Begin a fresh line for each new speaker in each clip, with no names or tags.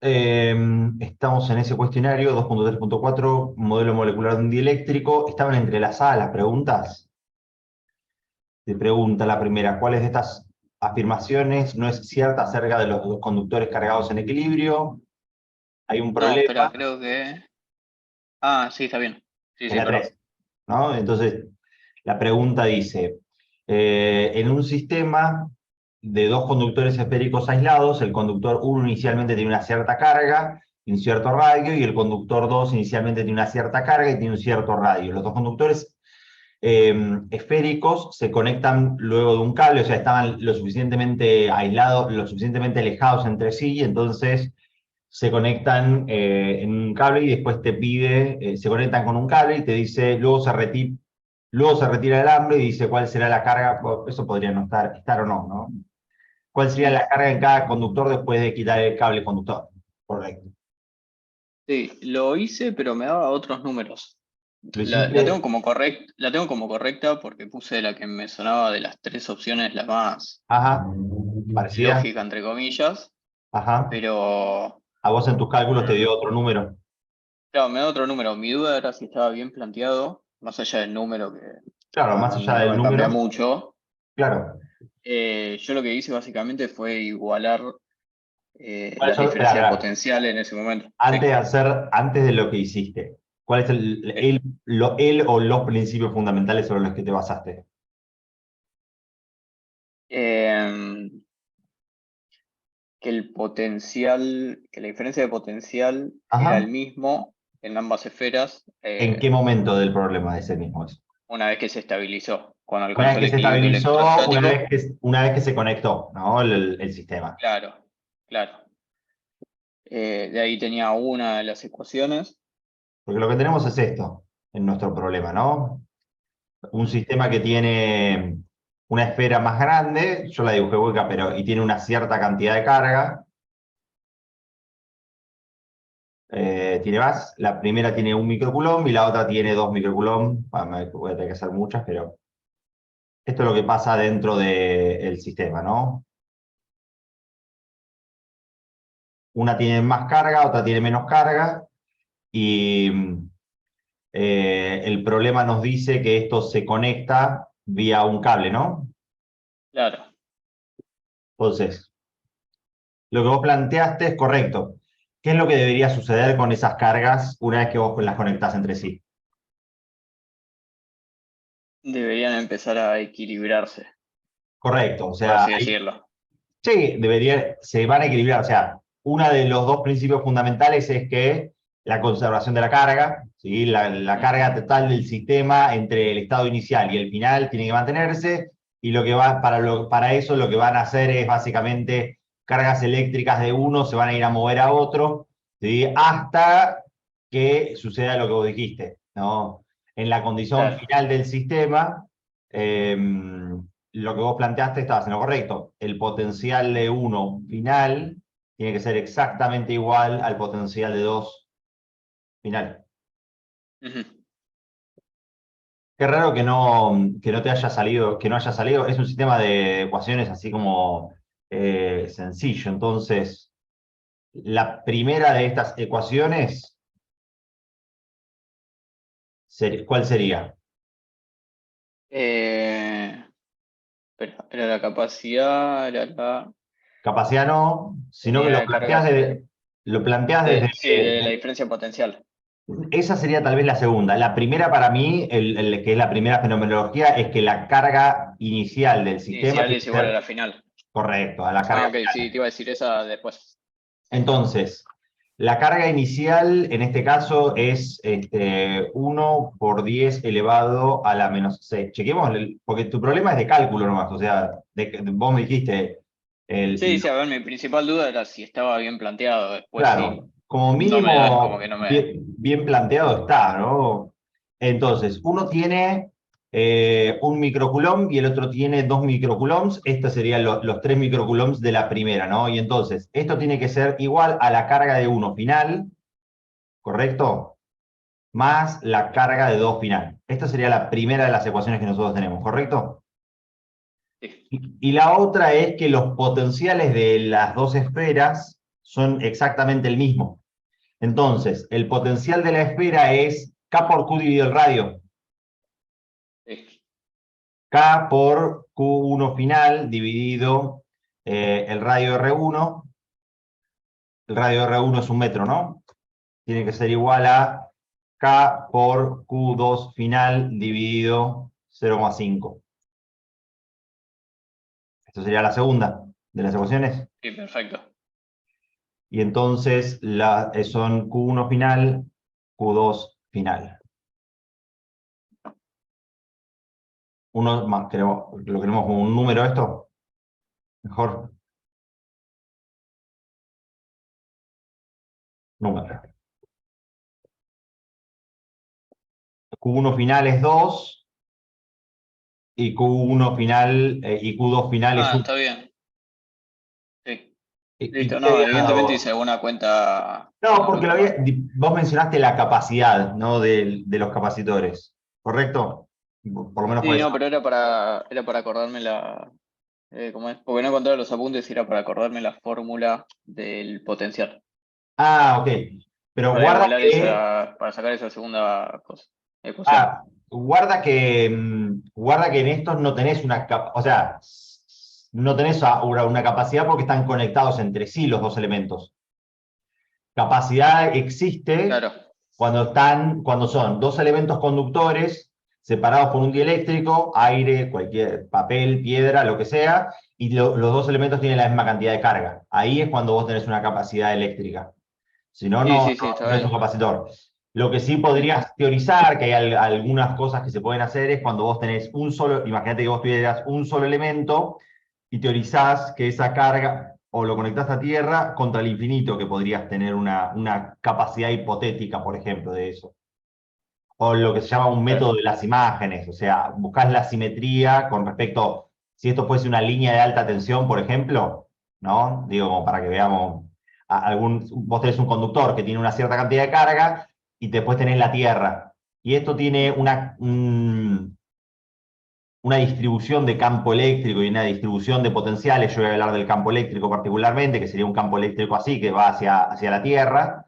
Estamos en ese cuestionario 2.3.4, modelo molecular de un dieléctrico. Estaban entrelazadas las preguntas. Te pregunta la primera, ¿cuáles de estas afirmaciones no es cierta acerca de los dos conductores cargados en equilibrio? Hay un
No, espera,
problema,
creo que... Ah, sí, está bien. Sí,
es
sí,
la
perdón.
3, ¿no? Entonces, la pregunta dice, en un sistema de dos conductores esféricos aislados, el conductor 1 inicialmente tiene una cierta carga y un cierto radio, y el conductor 2 inicialmente tiene una cierta carga y tiene un cierto radio. Los dos conductores esféricos se conectan luego de un cable, o sea, estaban lo suficientemente aislados, lo suficientemente alejados entre sí, y entonces se conectan en un cable y después te pide, se conectan con un cable y te dice, luego se retira el alambre y dice cuál será la carga. Bueno, eso podría no estar o no, ¿no? ¿Cuál sería
Mm,
la carga en cada conductor después de quitar el cable conductor? Correcto.
sí, lo hice, pero me daba otros números.
Lo
La tengo
hiciste,
como la tengo como correcta porque puse la que me sonaba de las tres opciones la más
ajá, parecida,
lógica, entre comillas,
ajá.
pero
A vos en tus cálculos te
mm,
dio otro número.
claro, me da otro número. Mi duda era si estaba bien planteado, más allá del número que
Claro,
no,
más
no,
allá
no
del
me cambia
número,
mucho.
claro.
Yo lo que hice básicamente fue igualar
¿Cuáles
las
son? Espera,
diferencias de
espera.
potencial en ese momento. Sí.
Antes de lo que hiciste, ¿cuál es
Sí.
el o los principios fundamentales sobre los que te basaste?
Em, que el potencial, que la diferencia de potencial era el
Ajá.
mismo en ambas esferas
¿En qué momento del problema de ese mismo es?
una vez que se estabilizó, cuando
Una vez
alcanzó el
que se
equilibrio
estabilizó,
electrostático.
una vez que se conectó, ¿no? El sistema.
Claro, claro. De ahí tenía una de las ecuaciones.
Porque lo que tenemos es esto en nuestro problema, ¿no? Un
Mm,
sistema que tiene una esfera más grande, yo la dibujé hueca, pero y tiene una cierta cantidad de carga. Tiene más. La primera tiene 1 microcoulomb y la otra tiene 2 microcoulomb. Voy a tener que hacer muchas, pero esto es lo que pasa dentro del sistema, ¿no? Una tiene más carga, otra tiene menos carga, y el problema nos dice que esto se conecta vía un cable, ¿no?
claro.
Entonces, lo que vos planteaste es correcto. ¿Qué es lo que debería suceder con esas cargas una vez que vos las conectás entre sí?
Deberían empezar a equilibrarse,
Correcto, o
por
sea,
así decirlo.
sí, se van a equilibrar. O sea, uno de los dos principios fundamentales es que la conservación de la carga, ¿sí? La
Mm,
carga total del sistema entre el estado inicial y el final tiene que mantenerse, y lo que va, para eso lo que van a hacer es básicamente cargas eléctricas de uno se van a ir a mover a otro, ¿sí? Hasta que suceda lo que vos dijiste, ¿no? En la condición
claro.
final del sistema, eh, lo que vos planteaste estaba en lo correcto. El potencial de uno final tiene que ser exactamente igual al potencial de 2 final.
Ujú.
Qué raro que no te haya salido, que no haya salido. Es un sistema de ecuaciones así como sencillo. Entonces, la primera de estas ecuaciones, ¿cuál sería?
Eh, era la capacidad, era la,
Capacidad no, sino que
tenía la carga
lo planteas desde,
sí, de la diferencia potencial.
esa sería tal vez la segunda. La primera para mí, que es la primera fenomenología, es que la carga inicial del sistema
Inicial
tiene
es
que
igual a
ser
la final.
correcto, a la
Ah,
carga
ok, sí,
final.
te iba a decir esa después. Sí.
Entonces, la carga inicial en este caso es 1 por 10 elevado a la menos 6. Chequemos, porque tu problema es de cálculo nomás, o sea, vos me dijiste,
Sí, sí, a ver, mi principal duda era si estaba bien planteado. Después sí,
claro, como
no me da, como
mínimo
que no me.
bien planteado está, ¿no? Entonces, uno tiene 1 microcoulomb y el otro tiene 2 microcoulombs. Estos serían los 3 microcoulombs de la primera, ¿no? Y entonces, esto tiene que ser igual a la carga de uno final, ¿correcto? Más la carga de 2 final. Esta sería la primera de las ecuaciones que nosotros tenemos, ¿correcto?
Sí.
Y la otra es que los potenciales de las dos esferas son exactamente el mismo. Entonces, el potencial de la esfera es K por Q dividido el radio.
Sí.
K por Q1 final dividido el radio R1. El radio R1 es 1 metro, ¿no? Tiene que ser igual a K por Q2 final dividido 0,5. Esto sería la segunda de las ecuaciones.
Sí, perfecto.
Y entonces son Q1 final, Q2 final. Uno más, lo queremos como un número esto. Mejor. Número. Q1 final es 2 y Q1 final y Q2 final es 1.
Está bien. Sí.
¿Y qué
Listo,
te
no,
había
evidentemente
dado?
hice alguna cuenta,
No,
una
porque
cuenta mal.
vos mencionaste la capacidad, ¿no? de los capacitores, ¿correcto? Por lo menos fue
Sí,
eso.
no, pero era para acordarme ¿cómo es? Porque no encontraba los apuntes y era para acordarme la fórmula del potencial.
Ah, ok. Pero
Para igualar para sacar esa segunda ecuación.
guarda que en estos no tenés o sea, no tenés una capacidad porque están conectados entre sí los dos elementos. Capacidad existe
Claro.
cuando son dos elementos conductores separados por un dieléctrico, aire, cualquier papel, piedra, lo que sea, y los dos elementos tienen la misma cantidad de carga. Ahí es cuando vos tenés una capacidad eléctrica. Si no,
Sí,
no,
sí, sí, está
no es un
bien.
capacitor. Lo que sí podrías teorizar, que hay algunas cosas que se pueden hacer, es cuando vos tenés imagínate que vos tuvieras un solo elemento y teorizás que esa carga, o lo conectás a tierra contra el infinito, que podrías tener una capacidad hipotética, por ejemplo, de eso. O lo que se llama un
Claro.
método de las imágenes, o sea, buscás la simetría con respecto, si esto fuese una línea de alta tensión, por ejemplo, ¿no? Digo, como para que veamos, vos tenés un conductor que tiene una cierta cantidad de carga y después tenés la Tierra. Y esto tiene una distribución de campo eléctrico y una distribución de potenciales. Yo voy a hablar del campo eléctrico particularmente, que sería un campo eléctrico así, que va hacia la Tierra.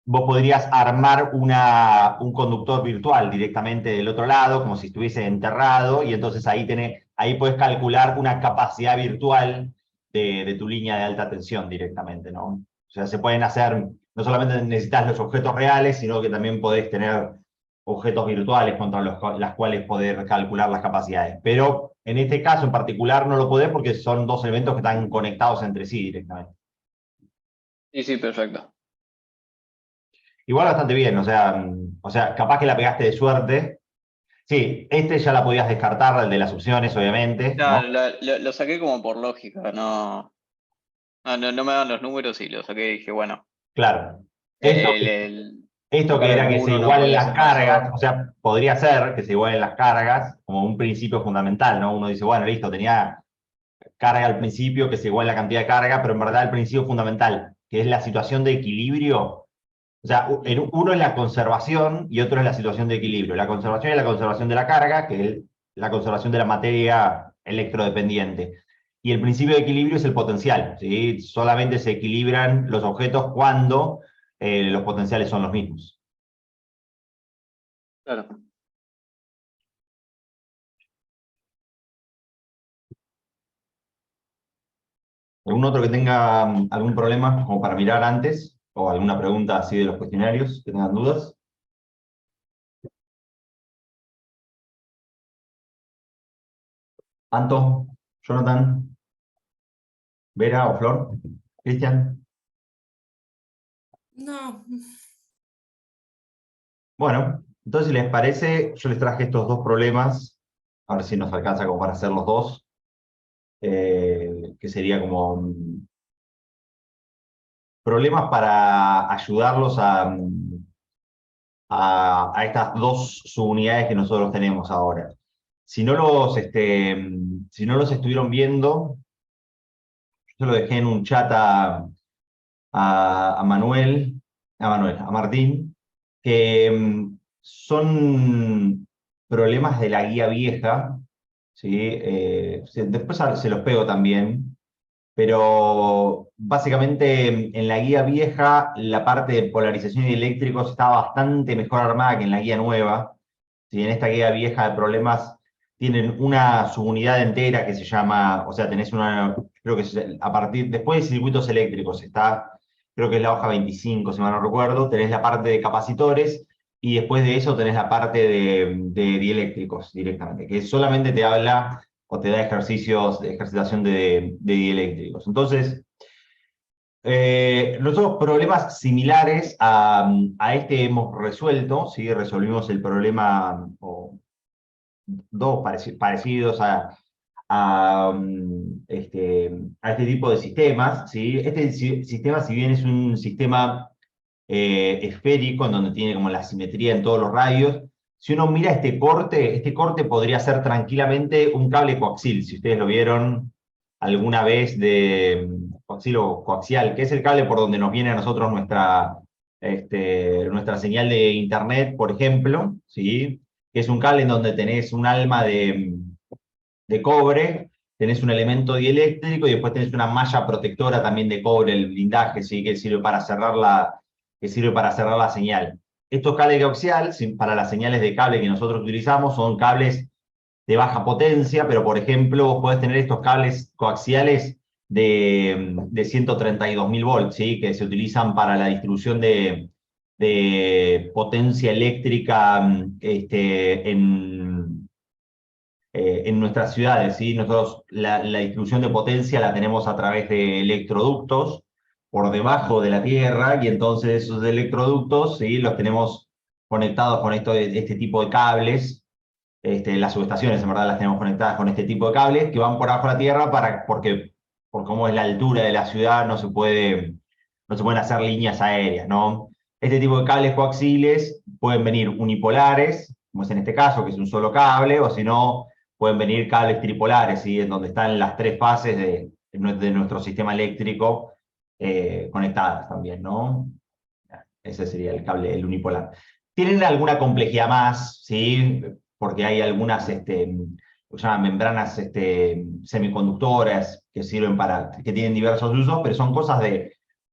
Vos podrías armar un conductor virtual directamente del otro lado, como si estuviese enterrado, y entonces ahí puedes calcular una capacidad virtual de tu línea de alta tensión directamente, ¿no? O sea, se pueden hacer, no solamente necesitas los objetos reales, sino que también podés tener objetos virtuales contra las cuales poder calcular las capacidades. Pero en este caso en particular no lo podés porque son dos elementos que están conectados entre sí directamente.
Sí, sí, perfecto.
Igual bastante bien, o sea, capaz que la pegaste de suerte. Sí, este ya la podías descartar, el de las opciones, obviamente, ¿no?
Claro, lo saqué como por lógica, no me dan los números y lo saqué y dije, bueno,
Claro. Esto,
el, el-
esto que
sacar el
era que se
Q1 no
igualen
podía
las
ser
cargas,
mayor.
o sea, podría ser que se igualen las cargas como un principio fundamental, ¿no? Uno dice, bueno, listo, tenía carga al principio, que se iguala la cantidad de carga, pero en verdad el principio fundamental, que es la situación de equilibrio. O sea, uno es la conservación y otro es la situación de equilibrio. La conservación es la conservación de la carga, que es la conservación de la materia electrodependiente. Y el principio de equilibrio es el potencial, ¿sí? Solamente se equilibran los objetos cuando los potenciales son los mismos.
Claro.
¿Algún otro que tenga algún problema como para mirar antes? ¿O alguna pregunta así de los cuestionarios que tengan dudas? Anto, Jonathan, Vera o Flor, Cristian.
No,
Bueno, entonces si les parece, yo les traje estos dos problemas, a ver si nos alcanza como para hacer los dos, que sería como problemas para ayudarlos a estas dos subunidades que nosotros tenemos ahora. Si no los estuvieron viendo, yo lo dejé en un chat a Martín, que son problemas de la guía vieja, ¿sí? Después se los pego también, pero básicamente en la guía vieja la parte de polarización y eléctricos estaba bastante mejor armada que en la guía nueva. Si en esta guía vieja de problemas tienen una subunidad entera que se llama, o sea, tenés una, creo que a partir, después de circuitos eléctricos, está, creo que es la hoja 25, si mal no recuerdo, tenés la parte de capacitores y después de eso tenés la parte de dieléctricos directamente, que solamente te habla o te da ejercicios de ejercitación de dieléctricos. Entonces, nosotros problemas similares a este hemos resuelto, ¿sí? Resolvimos el problema, o dos parecidos a este tipo de sistemas, ¿sí? Este sistema, si bien es un sistema esférico, en donde tiene como la simetría en todos los radios, si uno mira este corte podría ser tranquilamente un cable coaxil, si ustedes lo vieron alguna vez de coaxil o coaxial, que es el cable por donde nos viene a nosotros nuestra señal de internet, por ejemplo, ¿sí? Que es un cable en donde tenés un alma de cobre, tenés un elemento dieléctrico y después tenés una malla protectora también de cobre, el blindaje, ¿sí? Que sirve para cerrar la señal. Estos cables coaxial, para las señales de cable que nosotros utilizamos, son cables de baja potencia, pero por ejemplo, vos podés tener estos cables coaxiales de 132.000 volts, ¿sí? Que se utilizan para la distribución de potencia eléctrica en nuestras ciudades, ¿sí? Nosotros la distribución de potencia la tenemos a través de electroductos por debajo de la tierra, y entonces esos electroductos, ¿sí? Los tenemos conectados con este tipo de cables. Las subestaciones, en verdad, las tenemos conectadas con este tipo de cables que van por abajo de la tierra porque por cómo es la altura de la ciudad no se pueden hacer líneas aéreas, ¿no? Este tipo de cables coaxiles pueden venir unipolares, como es en este caso, que es un solo cable, o si no, pueden venir cables tripolares, ¿sí? En donde están las tres fases de nuestro sistema eléctrico conectadas también, ¿no? Ese sería el cable, el unipolar. Tienen alguna complejidad más, ¿sí? Porque hay algunas, se llaman membranas semiconductoras que sirven que tienen diversos usos, pero son cosas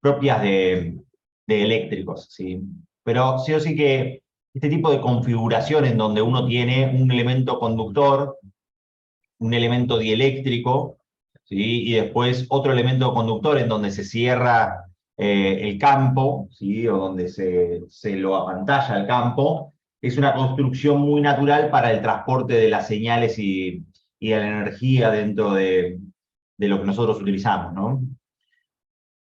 propias de eléctricos, ¿sí? Pero sí o sí que este tipo de configuración en donde uno tiene un elemento conductor, un elemento dieléctrico, ¿sí? Y después otro elemento conductor en donde se cierra el campo, ¿sí? O donde se lo apantalla el campo, es una construcción muy natural para el transporte de las señales y de la energía dentro de lo que nosotros utilizamos, ¿no?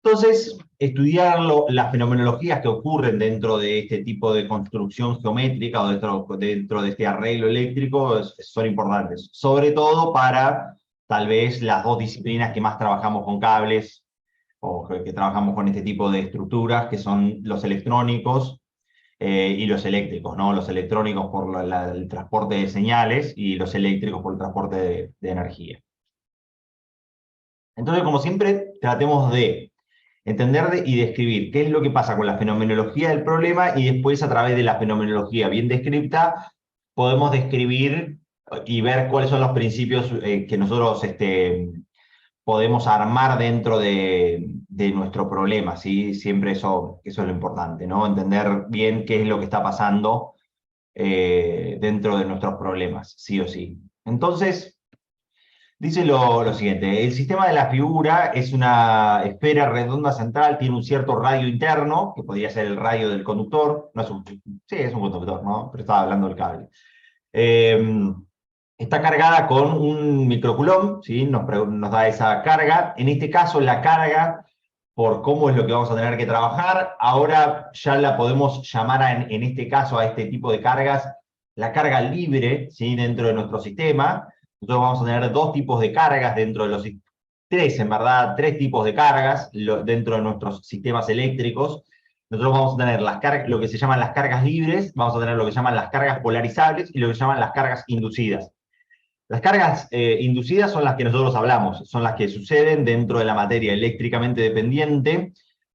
Entonces, estudiar las fenomenologías que ocurren dentro de este tipo de construcción geométrica o dentro de este arreglo eléctrico son importantes, sobre todo para tal vez las dos disciplinas que más trabajamos con cables o que trabajamos con este tipo de estructuras, que son los electrónicos y los eléctricos, ¿no? Los electrónicos por el transporte de señales y los eléctricos por el transporte de energía. Entonces, como siempre, tratemos de entender y describir qué es lo que pasa con la fenomenología del problema, y después a través de la fenomenología bien descripta podemos describir y ver cuáles son los principios que nosotros podemos armar dentro de nuestro problema, ¿sí? Siempre eso es lo importante, ¿no? Entender bien qué es lo que está pasando dentro de nuestros problemas, sí o sí. Entonces, dice lo siguiente: el sistema de la figura es una esfera redonda central, tiene un cierto radio interno, que podría ser el radio del conductor, no es sí, es un conductor, ¿no? Pero estaba hablando del cable. Eh, Está cargada con un microcoulomb, ¿sí? Nos da esa carga. En este caso, la carga, por cómo es lo que vamos a tener que trabajar, ahora ya la podemos llamar en este caso a este tipo de cargas la carga libre, ¿sí? Dentro de nuestro sistema. Nosotros vamos a tener dos tipos de cargas dentro de tres, en verdad, tres tipos de cargas dentro de nuestros sistemas eléctricos. Nosotros vamos a tener lo que se llaman las cargas libres, vamos a tener lo que se llaman las cargas polarizables y lo que se llaman las cargas inducidas. Las cargas inducidas son las que nosotros hablamos, son las que suceden dentro de la materia eléctricamente dependiente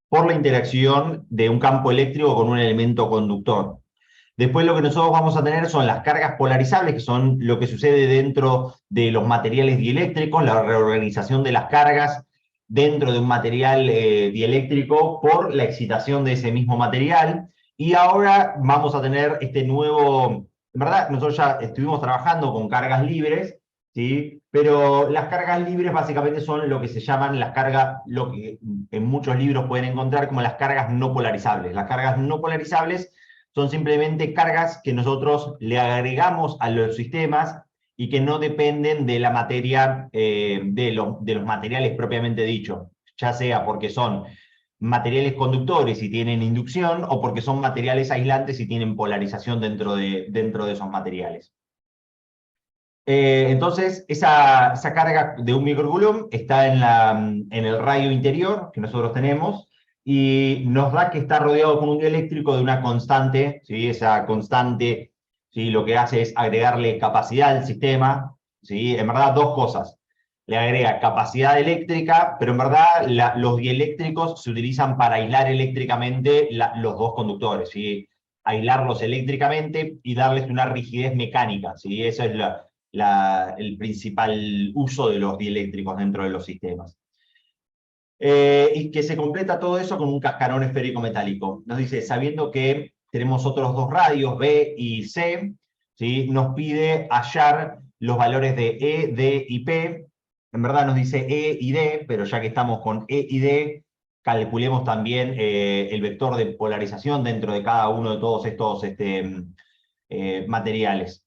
por la interacción de un campo eléctrico con un elemento conductor. Después lo que nosotros vamos a tener son las cargas polarizables, que son lo que sucede dentro de los materiales dieléctricos, la reorganización de las cargas dentro de un material dieléctrico por la excitación de ese mismo material. Y ahora vamos a tener este nuevo, en verdad nosotros ya estuvimos trabajando con cargas libres, ¿sí? Pero las cargas libres básicamente son lo que se llaman las cargas, lo que en muchos libros pueden encontrar como las cargas no polarizables. Las cargas no polarizables son simplemente cargas que nosotros le agregamos a los sistemas y que no dependen de la materia, de los materiales propiamente dichos, ya sea porque son materiales conductores y tienen inducción, o porque son materiales aislantes y tienen polarización dentro de esos materiales. Entonces, esa carga de un microcoulomb está en el radio interior que nosotros tenemos, y nos da que está rodeado por un dieléctrico de una constante, ¿sí? Esa constante, ¿sí? Lo que hace es agregarle capacidad al sistema, ¿sí? En verdad, dos cosas. Le agrega capacidad eléctrica, pero en verdad los dieléctricos se utilizan para aislar eléctricamente los dos conductores, ¿sí? Aislarlos eléctricamente y darles una rigidez mecánica, ¿sí? Eso es el principal uso de los dieléctricos dentro de los sistemas. Y que se completa todo eso con un cascarón esférico metálico. Nos dice, sabiendo que tenemos otros dos radios, B y C, ¿sí? Nos pide hallar los valores de E, D y P. En verdad nos dice E y D, pero ya que estamos con E y D, calculemos también el vector de polarización dentro de cada uno de todos estos materiales.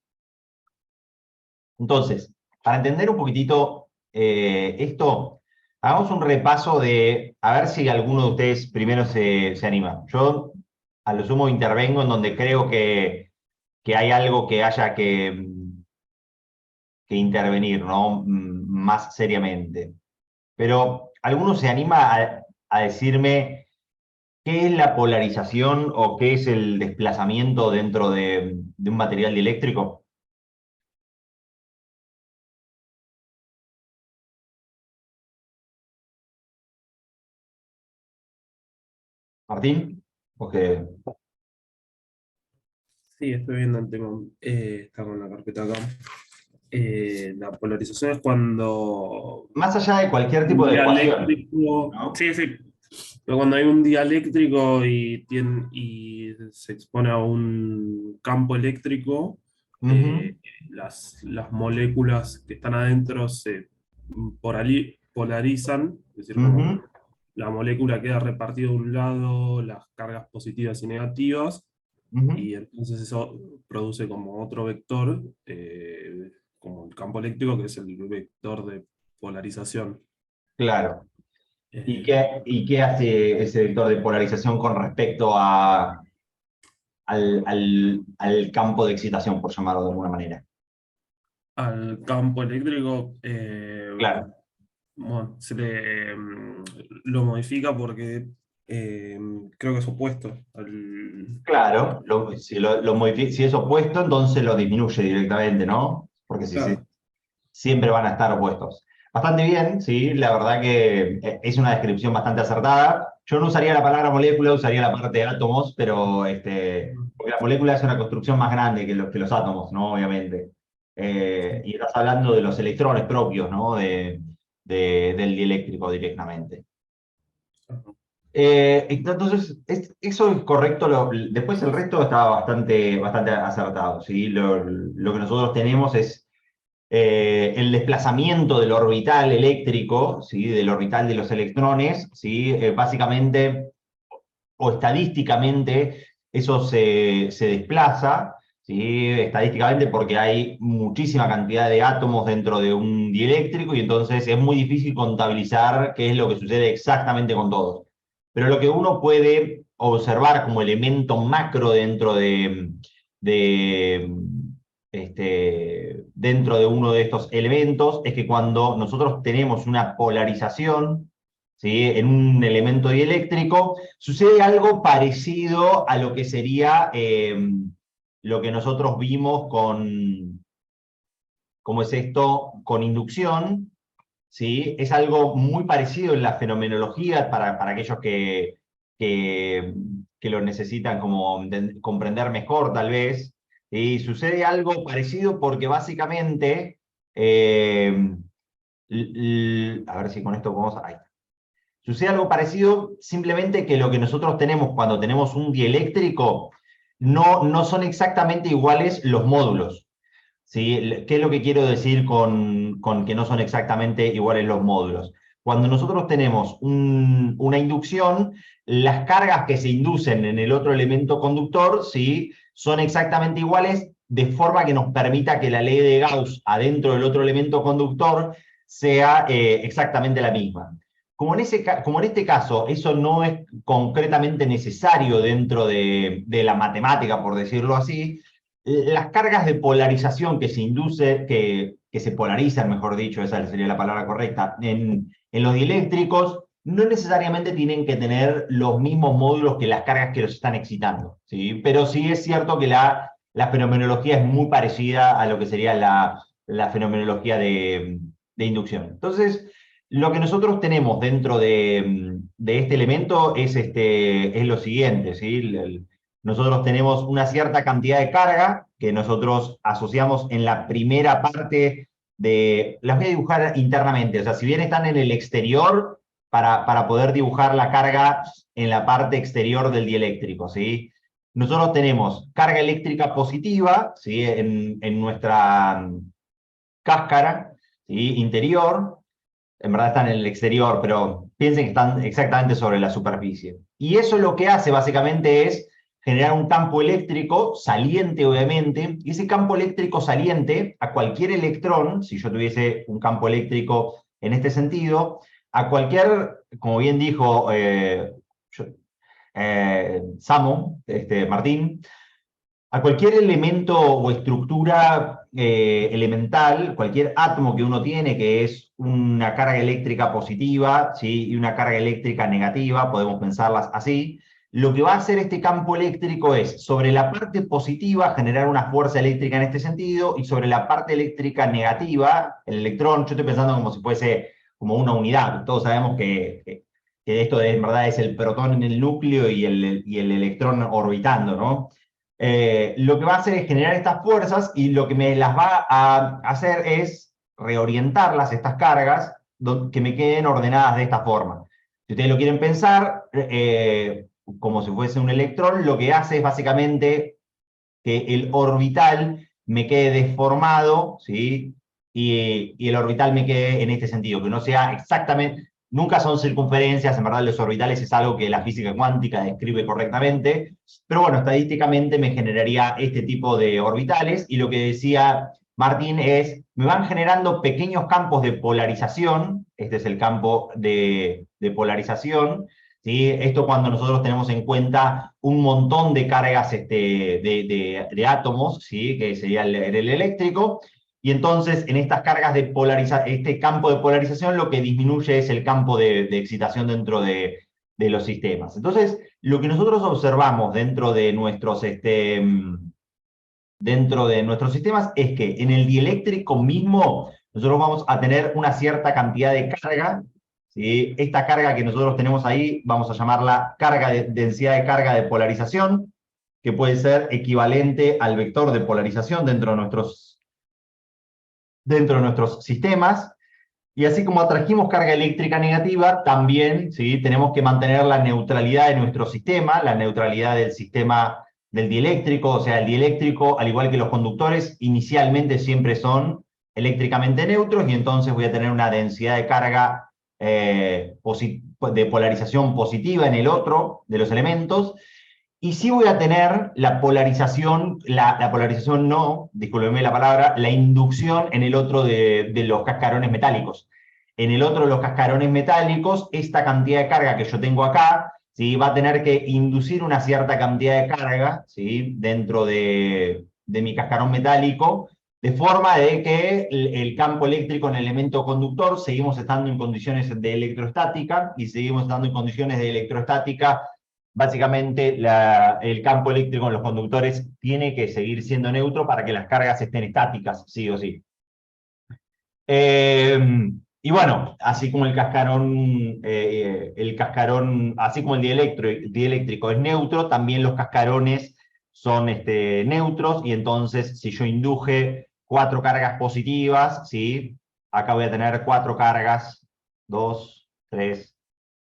Entonces, para entender un poquitito esto, hagamos un repaso de, a ver si alguno de ustedes primero se anima. Yo, a lo sumo, intervengo en donde creo que hay algo que haya que intervenir, ¿no? Más seriamente. Pero, ¿alguno se anima a decirme qué es la polarización o qué es el desplazamiento dentro de un material dieléctrico? ¿Martín? Ok.
Sí, estoy viendo el tema. Está con la carpeta acá. La polarización es cuando
Más allá de cualquier
un
tipo de ecuación,
dieléctrico.
¿no?
Sí, sí. Pero cuando hay un dieléctrico y se expone a un campo eléctrico,
Ujú,
las moléculas que están adentro se polarizan, es decir, como que
ujú,
la molécula queda repartida de un lado, las cargas positivas y negativas,
ujú.
y entonces eso produce como otro vector, como el campo eléctrico, que es el vector de polarización.
Claro. ¿Y
Eh,
qué hace ese vector de polarización con respecto al campo de excitación, por llamarlo de alguna manera?
Al campo eléctrico,
Claro,
bueno, lo modifica porque creo que es opuesto
claro. Si es opuesto, entonces lo disminuye directamente, ¿no? Porque
claro,
siempre van a estar opuestos. Bastante bien, sí, la verdad que es una descripción bastante acertada. Yo no usaría la palabra molécula, usaría la parte de átomos, pero porque la molécula es una construcción más grande que los átomos, ¿no? Obviamente. Y estás hablando de los electrones propios, ¿no? Del dieléctrico directamente. Entonces, eso es correcto. Después el resto está bastante acertado, ¿sí? Lo que nosotros tenemos es el desplazamiento del orbital eléctrico, ¿sí? Del orbital de los electrones, ¿sí? Básicamente o estadísticamente eso se desplaza, ¿sí? Estadísticamente porque hay muchísima cantidad de átomos dentro de un dieléctrico y entonces es muy difícil contabilizar qué es lo que sucede exactamente con todos. Pero lo que uno puede observar como elemento macro de dentro de uno de estos elementos es que cuando nosotros tenemos una polarización, ¿sí? En un elemento dieléctrico, sucede algo parecido a lo que sería lo que nosotros vimos ¿cómo es esto? Con inducción, ¿sí? Es algo muy parecido en la fenomenología para aquellos que, que lo necesitan como comprender mejor, tal vez. Y sucede algo parecido porque básicamente, a ver si con esto podemos... Ahí está. Sucede algo parecido, simplemente que lo que nosotros tenemos cuando tenemos un dieléctrico no son exactamente iguales los módulos. ¿Sí? ¿Qué es lo que quiero decir con que no son exactamente iguales los módulos? Cuando nosotros tenemos una inducción, las cargas que se inducen en el otro elemento conductor, ¿sí? Son exactamente iguales, de forma que nos permita que la ley de Gauss adentro del otro elemento conductor sea exactamente la misma. Como en este caso eso no es concretamente necesario dentro de la matemática, por decirlo así, las cargas de polarización que se induce, que se polarizan, mejor dicho, esa sería la palabra correcta, en los dieléctricos, no necesariamente tienen que tener los mismos módulos que las cargas que los están excitando, ¿sí? Pero sí es cierto que la fenomenología es muy parecida a lo que sería la fenomenología de inducción. Entonces, lo que nosotros tenemos dentro de este elemento es lo siguiente, ¿sí? Nosotros tenemos una cierta cantidad de carga que nosotros asociamos en la primera parte de... Las voy a dibujar internamente, o sea, si bien están en el exterior, para poder dibujar la carga en la parte exterior del dieléctrico, ¿sí? Nosotros tenemos carga eléctrica positiva, ¿sí? En nuestra cáscara, ¿sí? Interior. En verdad están en el exterior, pero piensen que están exactamente sobre la superficie. Y eso lo que hace básicamente es generar un campo eléctrico saliente, obviamente, y ese campo eléctrico saliente a cualquier electrón, si yo tuviese un campo eléctrico en este sentido, a cualquier, como bien dijo Samo, Martín, a cualquier elemento o estructura elemental, cualquier átomo que uno tiene, que es una carga eléctrica positiva, ¿sí? Y una carga eléctrica negativa, podemos pensarlas así, lo que va a hacer este campo eléctrico es, sobre la parte positiva, generar una fuerza eléctrica en este sentido, y sobre la parte eléctrica negativa, el electrón, yo estoy pensando como si fuese como una unidad. Todos sabemos que esto en verdad es el protón en el núcleo y el electrón orbitando, ¿no? Lo que va a hacer es generar estas fuerzas, y lo que me las va a hacer es reorientarlas, estas cargas, que me queden ordenadas de esta forma. Si ustedes lo quieren pensar como si fuese un electrón, lo que hace es básicamente que el orbital me quede deformado, ¿sí? Y el orbital me quede en este sentido, que no sea exactamente... Nunca son circunferencias, en verdad los orbitales es algo que la física cuántica describe correctamente, pero bueno, estadísticamente me generaría este tipo de orbitales, y lo que decía Martín es, me van generando pequeños campos de polarización, este es el campo de polarización, ¿sí? Esto cuando nosotros tenemos en cuenta un montón de cargas de átomos, ¿sí? Que sería el eléctrico, y entonces en estas cargas de este campo de polarización lo que disminuye es el campo de excitación dentro de los sistemas. Entonces, lo que nosotros observamos dentro de nuestros sistemas es que en el dieléctrico mismo nosotros vamos a tener una cierta cantidad de carga, ¿sí? Esta carga que nosotros tenemos ahí vamos a llamarla densidad de carga de polarización, que puede ser equivalente al vector de polarización dentro de nuestros sistemas. Y así como atrajimos carga eléctrica negativa, también, ¿sí? Tenemos que mantener la neutralidad de nuestro sistema, la neutralidad del sistema del dieléctrico. O sea, el dieléctrico, al igual que los conductores, inicialmente siempre son eléctricamente neutros, y entonces voy a tener una densidad de carga de polarización positiva en el otro de los elementos. Y sí voy a tener la polarización no, discúlpenme la palabra, la inducción en el otro de los cascarones metálicos. En el otro de los cascarones metálicos, esta cantidad de carga que yo tengo acá, ¿sí? Va a tener que inducir una cierta cantidad de carga, ¿sí? Dentro de mi cascarón metálico, de forma de que el campo eléctrico en el elemento conductor, seguimos estando en condiciones de electrostática, y seguimos estando en condiciones de electrostática. Básicamente, el campo eléctrico en los conductores tiene que seguir siendo neutro para que las cargas estén estáticas, sí o sí. Y bueno, así como el cascarón, así como el dieléctrico es neutro, también los cascarones son neutros, y entonces si yo induje 4 cargas positivas, ¿sí? Acá voy a tener 4 cargas, 2, 3,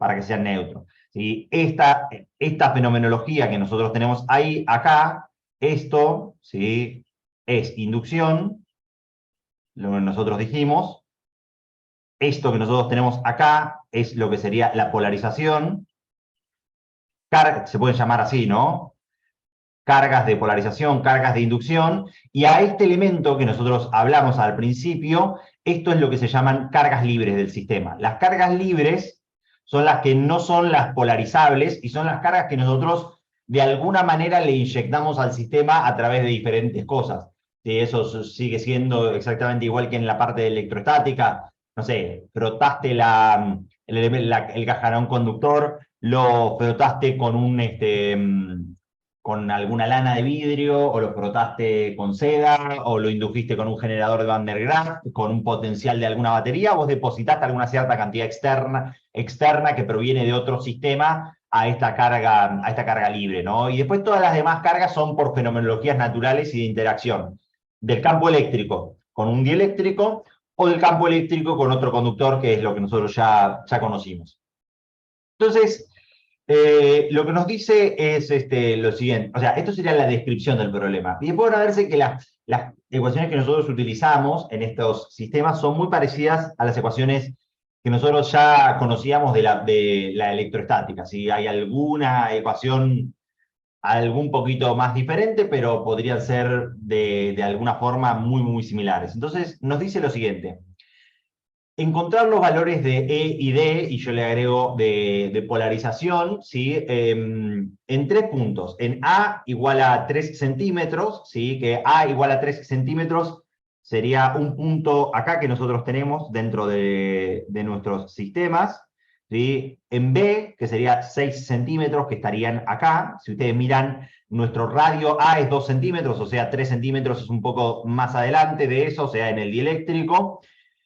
para que sean neutros. ¿Sí? Esta fenomenología que nosotros tenemos ahí, acá, esto, ¿sí? Es inducción, lo que nosotros dijimos. Esto que nosotros tenemos acá es lo que sería la polarización. Se pueden llamar así, ¿no? Cargas de polarización, cargas de inducción, y a este elemento que nosotros hablamos al principio, esto es lo que se llaman cargas libres del sistema. Las cargas libres son las que no son las polarizables y son las cargas que nosotros de alguna manera le inyectamos al sistema a través de diferentes cosas. Y eso sigue siendo exactamente igual que en la parte de electrostática. No sé, frotaste el cajarón conductor, lo frotaste con con alguna lana de vidrio, o lo frotaste con seda, o lo indujiste con un generador de Van der Graaf, con un potencial de alguna batería, vos depositaste alguna cierta cantidad externa que proviene de otro sistema a esta carga libre, ¿no? Y después todas las demás cargas son por fenomenologías naturales y de interacción del campo eléctrico con un dieléctrico, o del campo eléctrico con otro conductor, que es lo que nosotros ya conocimos. Entonces, lo que nos dice es lo siguiente, o sea, esto sería la descripción del problema. Y después van a verse que las ecuaciones que nosotros utilizamos en estos sistemas son muy parecidas a las ecuaciones que nosotros ya conocíamos de la electroestática. Si hay alguna ecuación algún poquito más diferente, pero podrían ser de alguna forma muy similares. Entonces, nos dice lo siguiente. Encontrar los valores de E y D, y yo le agrego de polarización, ¿sí? En 3 puntos. En A igual a 3 centímetros, ¿sí? Que A igual a 3 centímetros sería un punto acá que nosotros tenemos dentro de nuestros sistemas, ¿sí? En B, que sería 6 centímetros, que estarían acá. Si ustedes miran, nuestro radio A es 2 centímetros, o sea, 3 centímetros es un poco más adelante de eso, o sea, en el dieléctrico.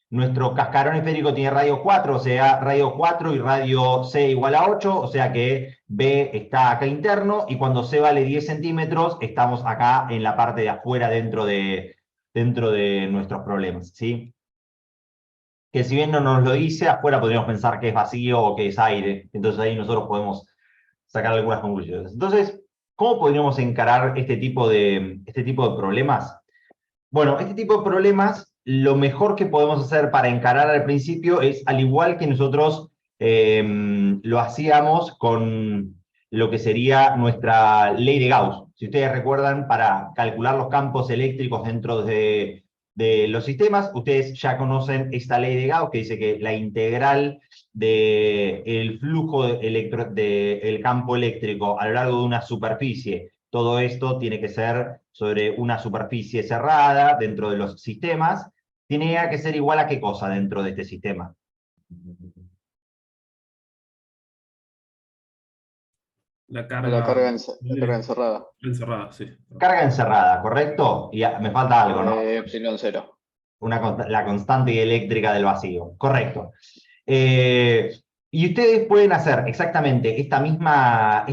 Nuestro cascarón esférico tiene radio 4, o sea, radio 4 y radio C igual a 8, o sea que B está acá interno, y cuando C vale 10 centímetros, estamos acá en la parte de afuera dentro de nuestros problemas, ¿sí? Que si bien no nos lo dice, afuera podríamos pensar que es vacío o que es aire, entonces ahí nosotros podemos sacar algunas conclusiones. Entonces, ¿cómo podríamos encarar este tipo de problemas? Bueno, este tipo de problemas, lo mejor que podemos hacer para encarar al principio es, al igual que nosotros lo hacíamos con lo que sería nuestra ley de Gauss. Si ustedes recuerdan, para calcular los campos eléctricos dentro de los sistemas, ustedes ya conocen esta ley de Gauss, que dice que la integral del flujo del campo eléctrico a lo largo de una superficie, todo esto tiene que ser sobre una superficie cerrada dentro de los sistemas, tiene que ser igual a ¿qué cosa dentro de este sistema?
La
La
carga
carga
libre
encerrada.
encerrada, sí.
Carga encerrada, ¿correcto? Y me falta algo, ¿no?
Epsilon 0.
La constante eléctrica del vacío, correcto. Y ustedes pueden hacer exactamente esta misma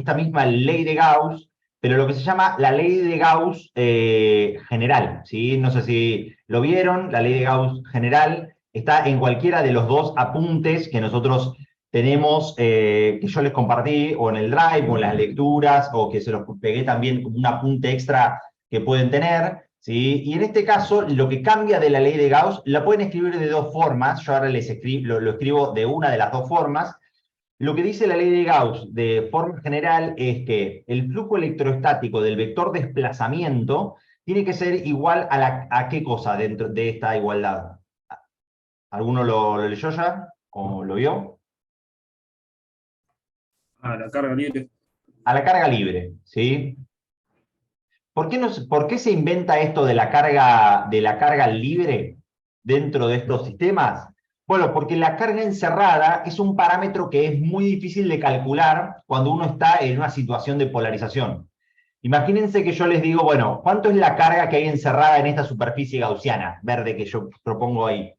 ley de Gauss, pero lo que se llama la ley de Gauss general, ¿sí? No sé si lo vieron, la ley de Gauss general está en cualquiera de los 2 apuntes que nosotros tenemos, que yo les compartí, o en el Drive, o en las lecturas, o que se los pegué también como un apunte extra que pueden tener, ¿sí? Y en este caso, lo que cambia de la ley de Gauss, la pueden escribir de 2 formas, yo ahora lo escribo de una de las 2 formas. Lo que dice la ley de Gauss de forma general es que el flujo electrostático del vector desplazamiento tiene que ser igual a ¿qué cosa dentro de esta igualdad? ¿Alguno lo leyó ya? ¿O lo vio?
La carga libre.
A la carga libre, ¿sí? ¿Por qué se inventa esto de la carga libre dentro de estos sistemas? Bueno, porque la carga encerrada es un parámetro que es muy difícil de calcular cuando uno está en una situación de polarización. Imagínense que yo les digo, bueno, ¿cuánto es la carga que hay encerrada en esta superficie gaussiana verde que yo propongo ahí?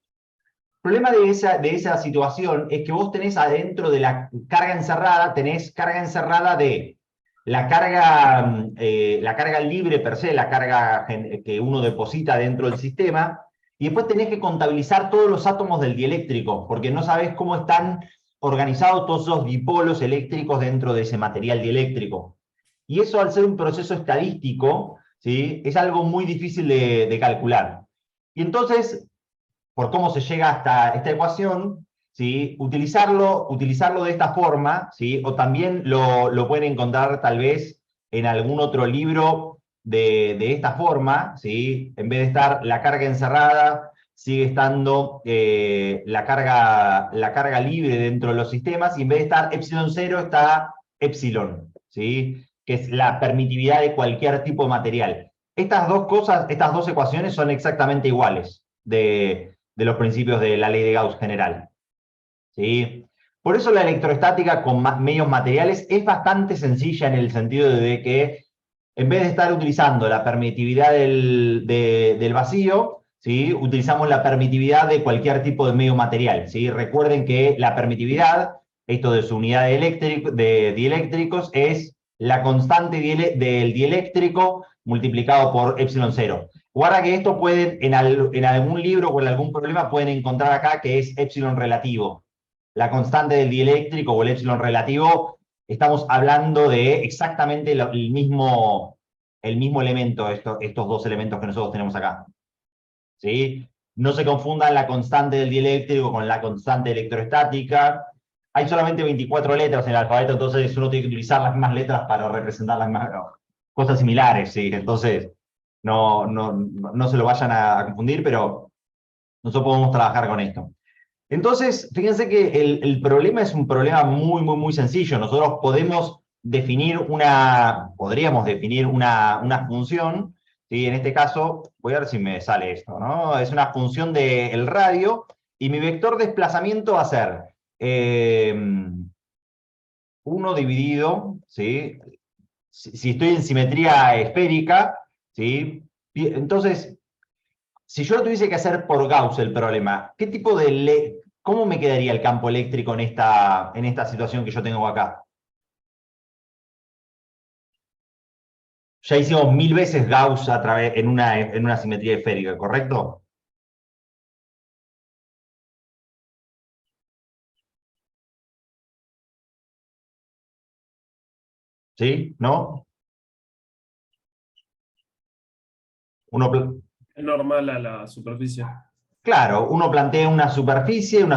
El problema de esa situación es que vos tenés adentro de la carga encerrada, tenés carga encerrada de la carga libre per se, la carga que uno deposita dentro del sistema, y después tenés que contabilizar todos los átomos del dieléctrico, porque no sabés cómo están organizados todos esos dipolos eléctricos dentro de ese material dieléctrico. Y eso, al ser un proceso estadístico, ¿sí?, es algo muy difícil de calcular. Y entonces, por cómo se llega hasta esta ecuación, ¿sí?, utilizarlo de esta forma, ¿sí?, o también lo pueden encontrar tal vez en algún otro libro de esta forma, ¿sí?, en vez de estar la carga encerrada, sigue estando la carga libre dentro de los sistemas, y en vez de estar epsilon 0 está epsilon, ¿sí?, que es la permitividad de cualquier tipo de material. Estas dos cosas, estas dos ecuaciones son exactamente iguales de los principios de la ley de Gauss general, ¿sí? Por eso la electrostática con medios materiales es bastante sencilla, en el sentido de que, en vez de estar utilizando la permitividad del vacío, ¿sí?, utilizamos la permitividad de cualquier tipo de medio material, ¿sí? Recuerden que la permitividad, esto de su unidad de dieléctricos, es la constante del dieléctrico multiplicado por epsilon 0. Guarda que esto pueden, en algún libro o en algún problema, pueden encontrar acá que es epsilon relativo. La constante del dieléctrico o el epsilon relativo, estamos hablando de exactamente el mismo elemento, estos dos elementos que nosotros tenemos acá, ¿sí? No se confundan la constante del dieléctrico con la constante electrostática. Hay solamente 24 letras en el alfabeto, entonces uno tiene que utilizar las mismas letras para representar las mismas cosas similares, ¿sí? Entonces, no se lo vayan a confundir, pero nosotros podemos trabajar con esto. Entonces, fíjense que el problema es un problema muy sencillo. Nosotros podríamos definir una función, ¿sí? En este caso, voy a ver si me sale esto, ¿no? Es una función del radio, y mi vector de desplazamiento va a ser 1 dividido, ¿sí?, si estoy en simetría esférica, ¿sí? Entonces, si yo lo tuviese que hacer por Gauss el problema, ¿cómo me quedaría el campo eléctrico en esta situación que yo tengo acá? Ya hicimos 1000 veces Gauss en una simetría esférica, ¿correcto? ¿Sí? ¿No? Uno,
Es normal a la superficie.
claro, uno plantea una superficie, en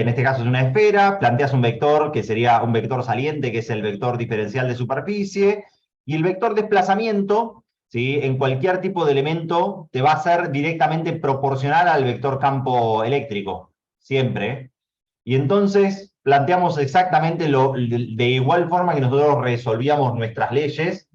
este caso es una esfera, planteas un vector que sería un vector saliente, que es el vector diferencial de superficie, y el vector desplazamiento, ¿sí?, en cualquier tipo de elemento te va a ser directamente proporcional al vector campo eléctrico, siempre. Y entonces planteamos exactamente de igual forma que nosotros resolvíamos nuestras leyes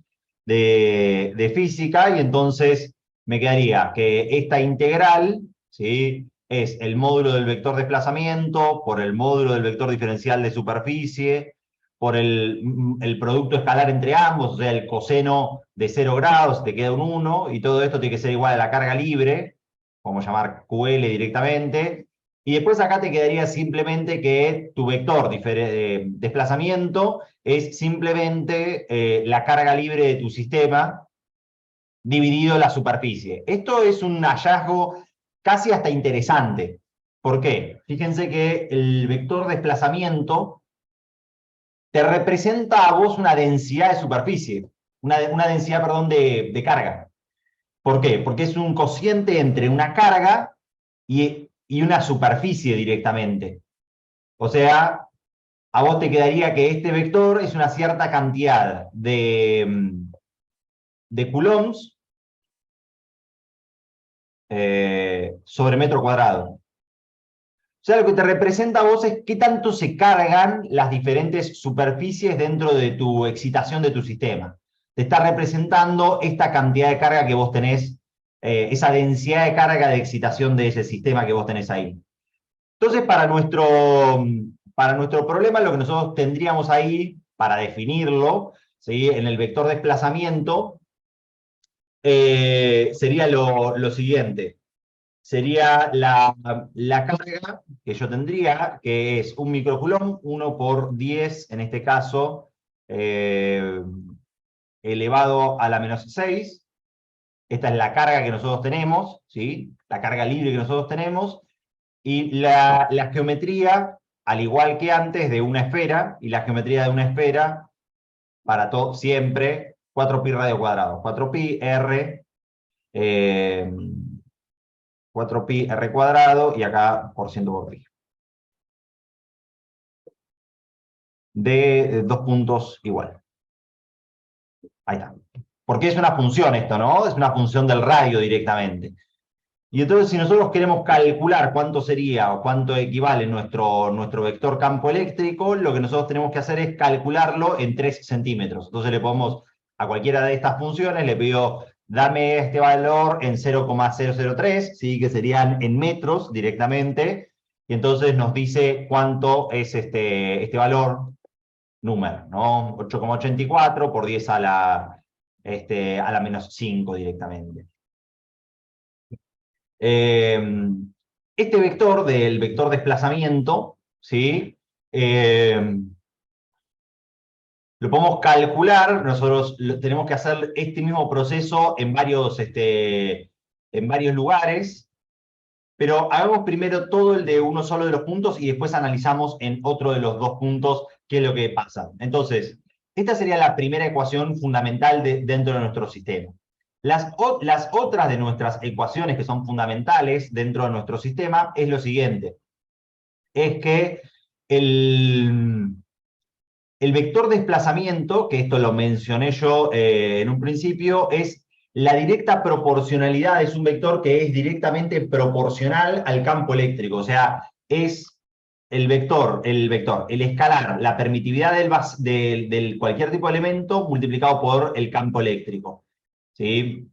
de física, y entonces me quedaría que esta integral, ¿sí?, es el módulo del vector desplazamiento por el módulo del vector diferencial de superficie, por el producto escalar entre ambos, o sea, el coseno de 0 grados, te queda un 1, y todo esto tiene que ser igual a la carga libre, vamos a llamar QL directamente, y después acá te quedaría simplemente que tu vector de desplazamiento es simplemente la carga libre de tu sistema dividido la superficie. Esto es un hallazgo casi hasta interesante. ¿Por qué? Fíjense que el vector desplazamiento te representa a vos una densidad de superficie, una densidad, perdón, de carga. ¿Por qué? Porque es un cociente entre una carga y una superficie directamente. O sea, a vos te quedaría que este vector es una cierta cantidad de coulombs sobre metro cuadrado. O sea, lo que te representa a vos es qué tanto se cargan las diferentes superficies dentro de tu excitación de tu sistema. Te está representando esta cantidad de carga que vos tenés, esa densidad de carga de excitación de ese sistema que vos tenés ahí. Entonces, para nuestro problema, lo que nosotros tendríamos ahí, para definirlo, ¿sí?, en el vector desplazamiento, sería lo siguiente. Sería la carga que yo tendría, que es un microcoulomb, 1 por 10, en este caso, elevado a la menos 6. Esta es la carga que nosotros tenemos, ¿sí?, la carga libre que nosotros tenemos. Y la geometría, al igual que antes, de una esfera, y la geometría de una esfera, para todo, siempre, 4pi radio cuadrado. 4pi r, 4pi r cuadrado, y acá por ciento por pi. De 2 puntos igual. Ahí está. Porque es una función esto, ¿no? Es una función del radio directamente. Y entonces, si nosotros queremos calcular cuánto sería o cuánto equivale nuestro vector campo eléctrico, lo que nosotros tenemos que hacer es calcularlo en 3 centímetros. Entonces le podemos, a cualquiera de estas funciones, le pido, dame este valor en 0,003, ¿sí? Que serían en metros directamente, y entonces nos dice cuánto es este valor, número, ¿no? 8,84 por 10 a la menos 5 directamente. Este vector del vector desplazamiento, ¿sí? Lo podemos calcular, nosotros tenemos que hacer este mismo proceso en varios lugares, pero hagamos primero todo el de uno solo de los puntos y después analizamos en otro de los 2 puntos qué es lo que pasa. Entonces, esta sería la primera ecuación fundamental dentro de nuestro sistema. Las otras de nuestras ecuaciones que son fundamentales dentro de nuestro sistema es lo siguiente. Es que el vector desplazamiento, que esto lo mencioné yo en un principio, es la directa proporcionalidad, es un vector que es directamente proporcional al campo eléctrico. O sea, es el escalar, la permitividad del cualquier tipo de elemento multiplicado por el campo eléctrico. ¿Sí?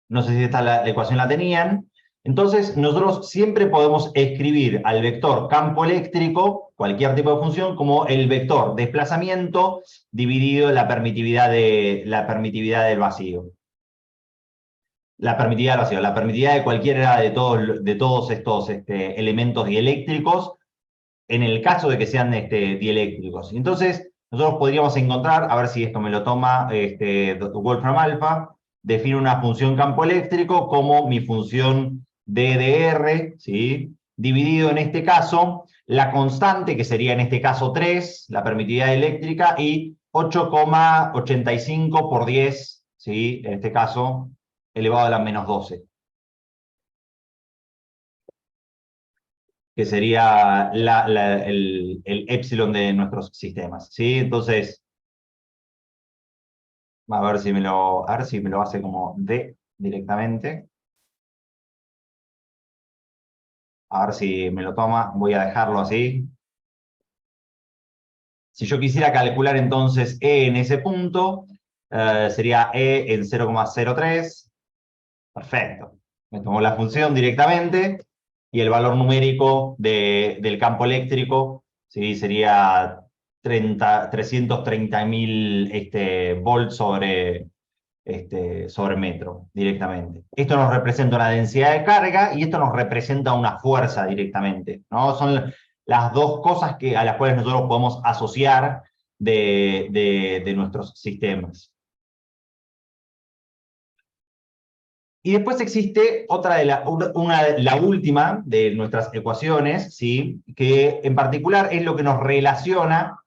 No sé si esta ecuación la tenían. Entonces, nosotros siempre podemos escribir al vector campo eléctrico, cualquier tipo de función, como el vector desplazamiento dividido la permitividad del vacío. La permitividad de cualquiera de todos estos elementos dieléctricos, en el caso de que sean dieléctricos. Entonces, nosotros podríamos encontrar, a ver si esto me lo toma Wolfram Alpha, define una función campo eléctrico como mi función DDR, ¿sí? Dividido en este caso, la constante, que sería en este caso 3, la permitividad eléctrica, y 8,85 por 10, ¿sí? En este caso, elevado a la menos 12. Que sería el epsilon de nuestros sistemas, ¿sí? Entonces, a ver si me lo hace como D directamente. A ver si me lo toma, voy a dejarlo así. Si yo quisiera calcular entonces E en ese punto, sería E en 0,03. Perfecto. Me tomó la función directamente y el valor numérico del campo eléctrico, ¿sí? Sería 330.000 volts sobre metro directamente. Esto nos representa una densidad de carga y esto nos representa una fuerza directamente, ¿no? Son las dos cosas a las cuales nosotros podemos asociar de nuestros sistemas. Y después existe otra la última de nuestras ecuaciones, ¿sí? Que en particular es lo que nos relaciona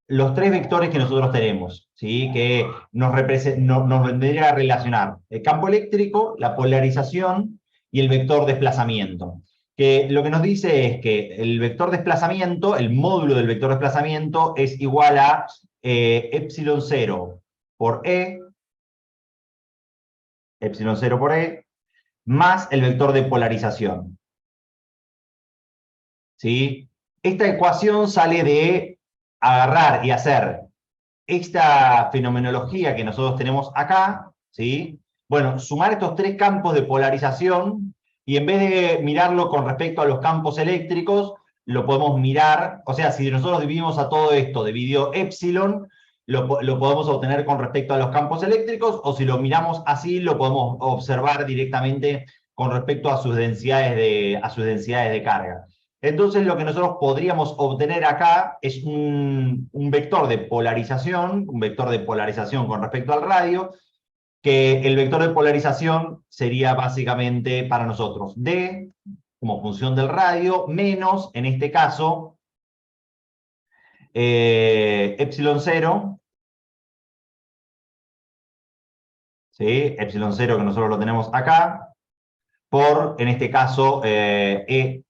los 3 vectores que nosotros tenemos, ¿sí? Que nos vendría a relacionar el campo eléctrico, la polarización y el vector desplazamiento. Que lo que nos dice es que el vector desplazamiento, el módulo del vector desplazamiento, es igual a epsilon 0 por E, epsilon 0 por E, más el vector de polarización. ¿Sí? Esta ecuación sale de agarrar y hacer esta fenomenología que nosotros tenemos acá, ¿sí? Bueno, sumar estos 3 campos de polarización y en vez de mirarlo con respecto a los campos eléctricos, lo podemos mirar, o sea, si nosotros dividimos a todo esto dividido epsilon, lo podemos obtener con respecto a los campos eléctricos, o si lo miramos así, lo podemos observar directamente con respecto a sus densidades de carga. Entonces, lo que nosotros podríamos obtener acá es un vector de polarización con respecto al radio, que el vector de polarización sería básicamente para nosotros D, como función del radio, menos, en este caso, epsilon 0, ¿sí? Epsilon 0 que nosotros lo tenemos acá, por, en este caso, E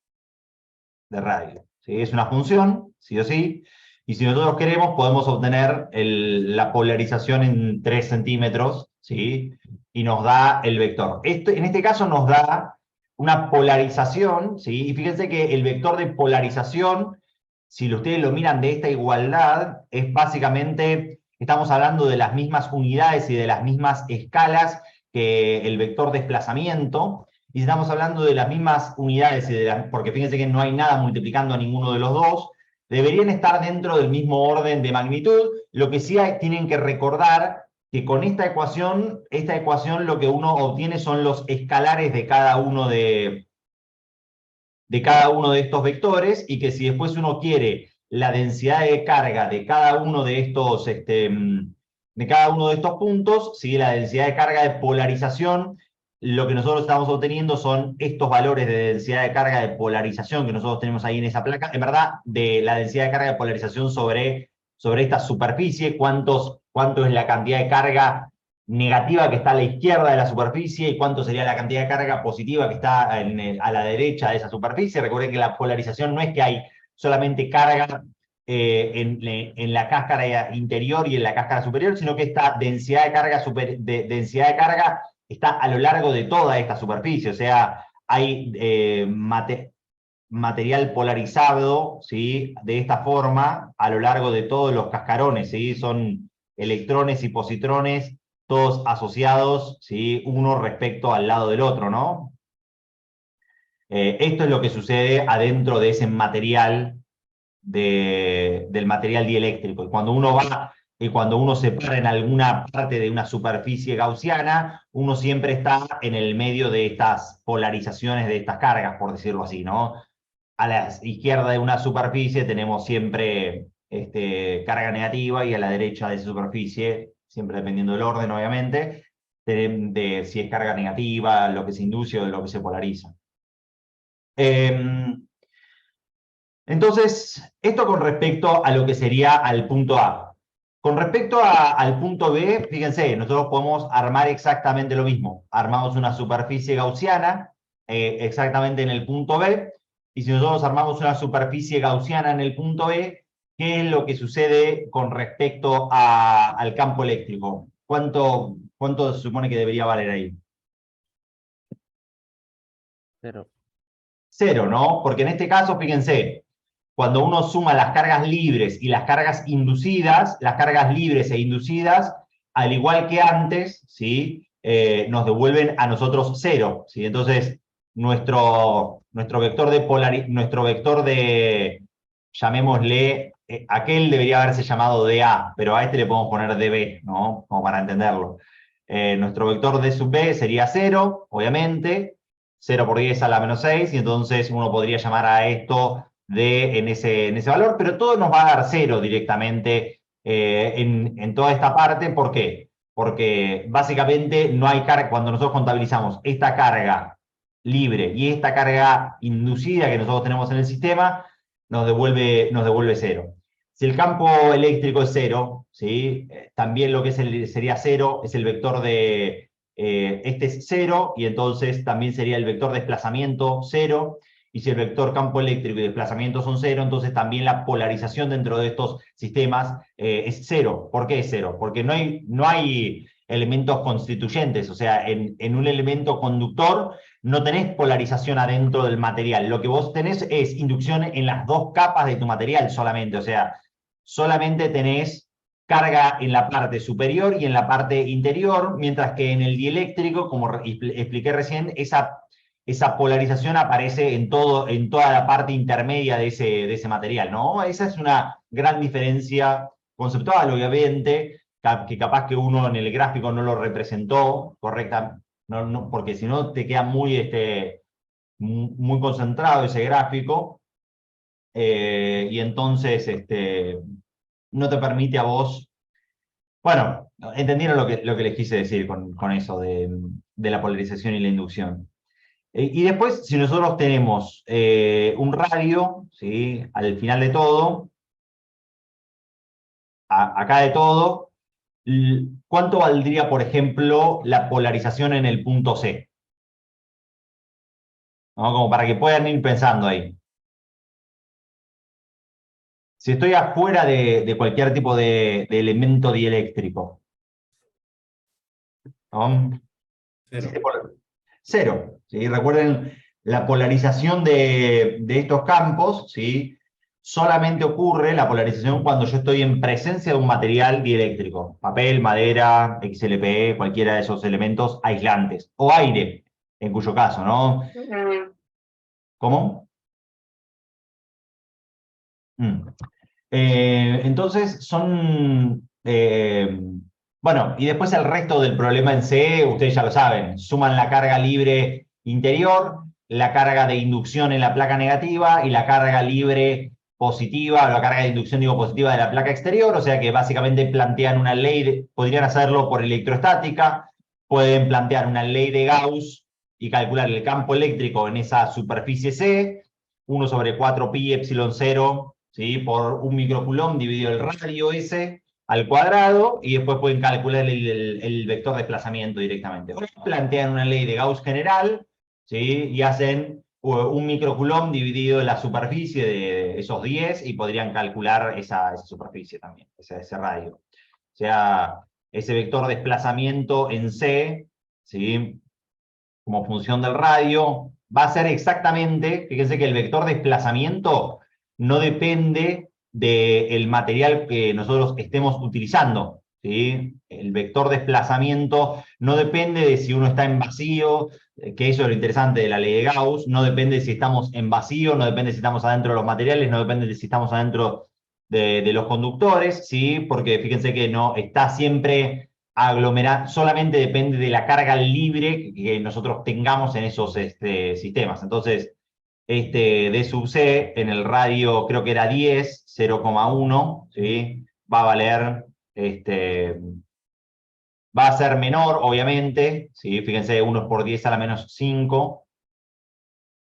de radio. ¿Sí? Es una función, sí o sí, y si nosotros queremos podemos obtener la polarización en 3 centímetros, ¿sí? Y nos da el vector. En este caso nos da una polarización, ¿sí? Y fíjense que el vector de polarización, si ustedes lo miran de esta igualdad, es básicamente, estamos hablando de las mismas unidades y de las mismas escalas que el vector desplazamiento, y estamos hablando de las mismas unidades, porque fíjense que no hay nada multiplicando a ninguno de los dos, deberían estar dentro del mismo orden de magnitud. Lo que sí tienen que recordar que con esta ecuación lo que uno obtiene son los escalares de cada uno de estos vectores, y que si después uno quiere la densidad de carga de cada uno de estos, puntos, ¿sí? La densidad de carga de polarización, lo que nosotros estamos obteniendo son estos valores de densidad de carga de polarización que nosotros tenemos ahí en esa placa, en verdad, de la densidad de carga de polarización sobre esta superficie, cuánto es la cantidad de carga negativa que está a la izquierda de la superficie y cuánto sería la cantidad de carga positiva que está a la derecha de esa superficie. Recuerden que la polarización no es que hay solamente carga en la cáscara interior y en la cáscara superior, sino que esta densidad de carga está a lo largo de toda esta superficie. O sea, hay material polarizado, ¿sí? De esta forma a lo largo de todos los cascarones, ¿sí? Son electrones y positrones todos asociados, ¿sí? Uno respecto al lado del otro, ¿no? Esto es lo que sucede adentro de ese material, del material dieléctrico. Y cuando uno se para en alguna parte de una superficie gaussiana, uno siempre está en el medio de estas polarizaciones, de estas cargas, por decirlo así, ¿no? A la izquierda de una superficie tenemos siempre carga negativa, y a la derecha de esa superficie, siempre dependiendo del orden, obviamente, de si es carga negativa, lo que se induce o lo que se polariza. Entonces, esto con respecto a lo que sería al punto A. Con respecto al punto B, fíjense, nosotros podemos armar exactamente lo mismo. Armamos una superficie gaussiana exactamente en el punto B, y si nosotros armamos una superficie gaussiana en el punto B, ¿qué es lo que sucede con respecto al campo eléctrico? ¿Cuánto se supone que debería valer ahí?
0.
0, ¿no? Porque en este caso, fíjense, cuando uno suma las cargas libres y las cargas inducidas, las cargas libres e inducidas, al igual que antes, ¿sí? Nos devuelven a nosotros 0, ¿sí? Entonces, nuestro vector de, llamémosle, aquel debería haberse llamado dA, pero a este le podemos poner dB, ¿no? Como para entenderlo. Nuestro vector de sub B sería 0, obviamente, 0 por 10 a la menos 6, y entonces uno podría llamar a esto D en ese valor, pero todo nos va a dar 0 directamente en toda esta parte. ¿Por qué? Porque básicamente no hay carga. Cuando nosotros contabilizamos esta carga libre y esta carga inducida que nosotros tenemos en el sistema, nos devuelve 0. Si el campo eléctrico es 0, ¿sí? También lo que sería 0 es el vector de... este es 0, y entonces también sería el vector desplazamiento 0. Y si el vector campo eléctrico y desplazamiento son 0, entonces también la polarización dentro de estos sistemas es 0. ¿Por qué es 0? Porque no hay elementos constituyentes. O sea, en un elemento conductor no tenés polarización adentro del material. Lo que vos tenés es inducción en las dos capas de tu material solamente. O sea, solamente tenés carga en la parte superior y en la parte interior, mientras que en el dieléctrico, como expliqué recién, esa polarización aparece en toda la parte intermedia de ese material, ¿no? Esa es una gran diferencia conceptual, obviamente, que capaz que uno en el gráfico no lo representó correctamente, porque si no te queda muy concentrado ese gráfico, y entonces no te permite a vos, Bueno, entendieron lo que les quise decir con eso de la polarización y la inducción. Y después, si nosotros tenemos un radio, ¿sí? Al final de todo, acá de todo, ¿cuánto valdría, por ejemplo, la polarización en el punto C? ¿No? Como para que puedan ir pensando ahí. Si estoy afuera de cualquier tipo de elemento dieléctrico, ¿no?
Cero.
Cero. ¿Sí? Recuerden, la polarización de estos campos, ¿sí? Solamente ocurre la polarización cuando yo estoy en presencia de un material dieléctrico, papel, madera, XLPE, cualquiera de esos elementos aislantes, o aire, en cuyo caso, ¿no? ¿Cómo? Mm. Entonces son, bueno, y después el resto del problema en C, ustedes ya lo saben, suman la carga libre interior, la carga de inducción en la placa negativa y la carga libre positiva, o la carga de inducción, digo, positiva de la placa exterior, o sea que básicamente plantean una ley, podrían hacerlo por electrostática, pueden plantear una ley de Gauss y calcular el campo eléctrico en esa superficie C, 1 sobre 4 pi epsilon 0, ¿sí? Por un microcoulomb dividido el radio ese al cuadrado, y después pueden calcular el vector de desplazamiento directamente. O plantean una ley de Gauss general, ¿sí? Y hacen un microcoulomb dividido en la superficie de esos 10 y podrían calcular esa superficie también, ese radio. O sea, ese vector de desplazamiento en C, ¿sí? Como función del radio, va a ser exactamente, fíjense que el vector de desplazamiento no depende del material que nosotros estemos utilizando, ¿sí? El vector de desplazamiento no depende de si uno está en vacío, que eso es lo interesante de la ley de Gauss, no depende de si estamos en vacío, no depende de si estamos adentro de los materiales, no depende de si estamos adentro de los conductores, ¿sí? Porque fíjense que no está siempre aglomerar, solamente depende de la carga libre que nosotros tengamos en esos sistemas. Entonces, D sub C en el radio creo que era 10, 0,1, ¿sí? Va a valer, va a ser menor, obviamente, ¿sí? Fíjense, 1 es por 10 a la menos 5,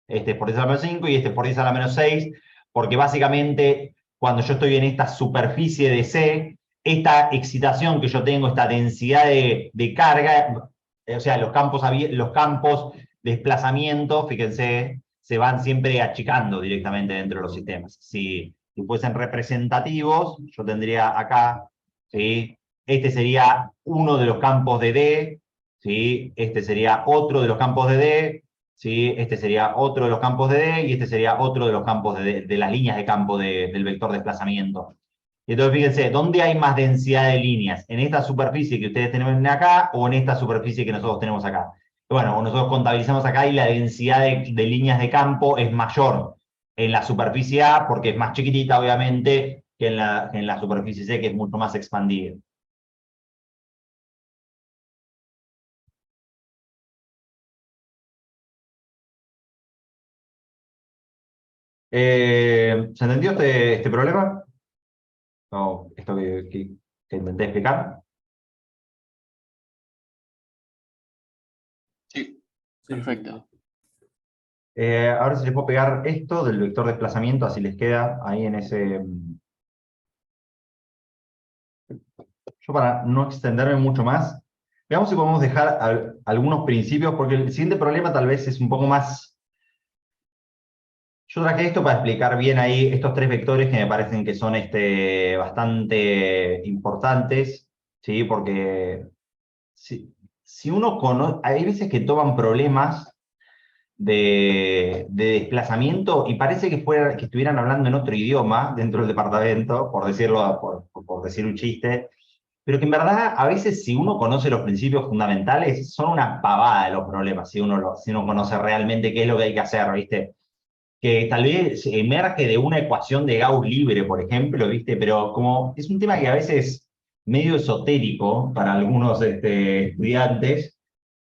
este es por 10 a la menos 5 y este es por 10 a la menos 6, porque básicamente cuando yo estoy en esta superficie de C, esta excitación que yo tengo, esta densidad de carga, o sea, los campos de desplazamiento, fíjense, se van siempre achicando directamente dentro de los sistemas. Si fuesen representativos, yo tendría acá, ¿sí? Este sería uno de los campos de D, ¿sí? Este sería otro de los campos de D, ¿sí? Este sería otro de los campos de D y este sería otro de los campos de las líneas de campo del vector de desplazamiento. Y entonces fíjense, ¿dónde hay más densidad de líneas? ¿En esta superficie que ustedes tienen acá o en esta superficie que nosotros tenemos acá? Bueno, nosotros contabilizamos acá y la densidad de líneas de campo es mayor en la superficie A porque es más chiquitita, obviamente, que en la superficie C, que es mucho más expandida. ¿Se entendió este problema? ¿O esto que intenté explicar?
Sí,
Sí,
perfecto.
Ahora si les puedo pegar esto del vector de desplazamiento, así les queda ahí en ese... Yo para no extenderme mucho más, veamos si podemos dejar algunos principios, porque el siguiente problema tal vez es un poco más... Yo traje esto para explicar bien ahí estos tres vectores que me parecen que son bastante importantes, ¿sí? Porque si uno conoce... Hay veces que toman problemas de desplazamiento y parece que estuvieran hablando en otro idioma dentro del departamento, por decirlo, por decir un chiste, pero que en verdad a veces si uno conoce los principios fundamentales son una pavada de los problemas, si uno conoce realmente qué es lo que hay que hacer, ¿viste? Que tal vez emerge de una ecuación de Gauss libre, por ejemplo, ¿viste? Pero como es un tema que a veces medio esotérico para algunos estudiantes,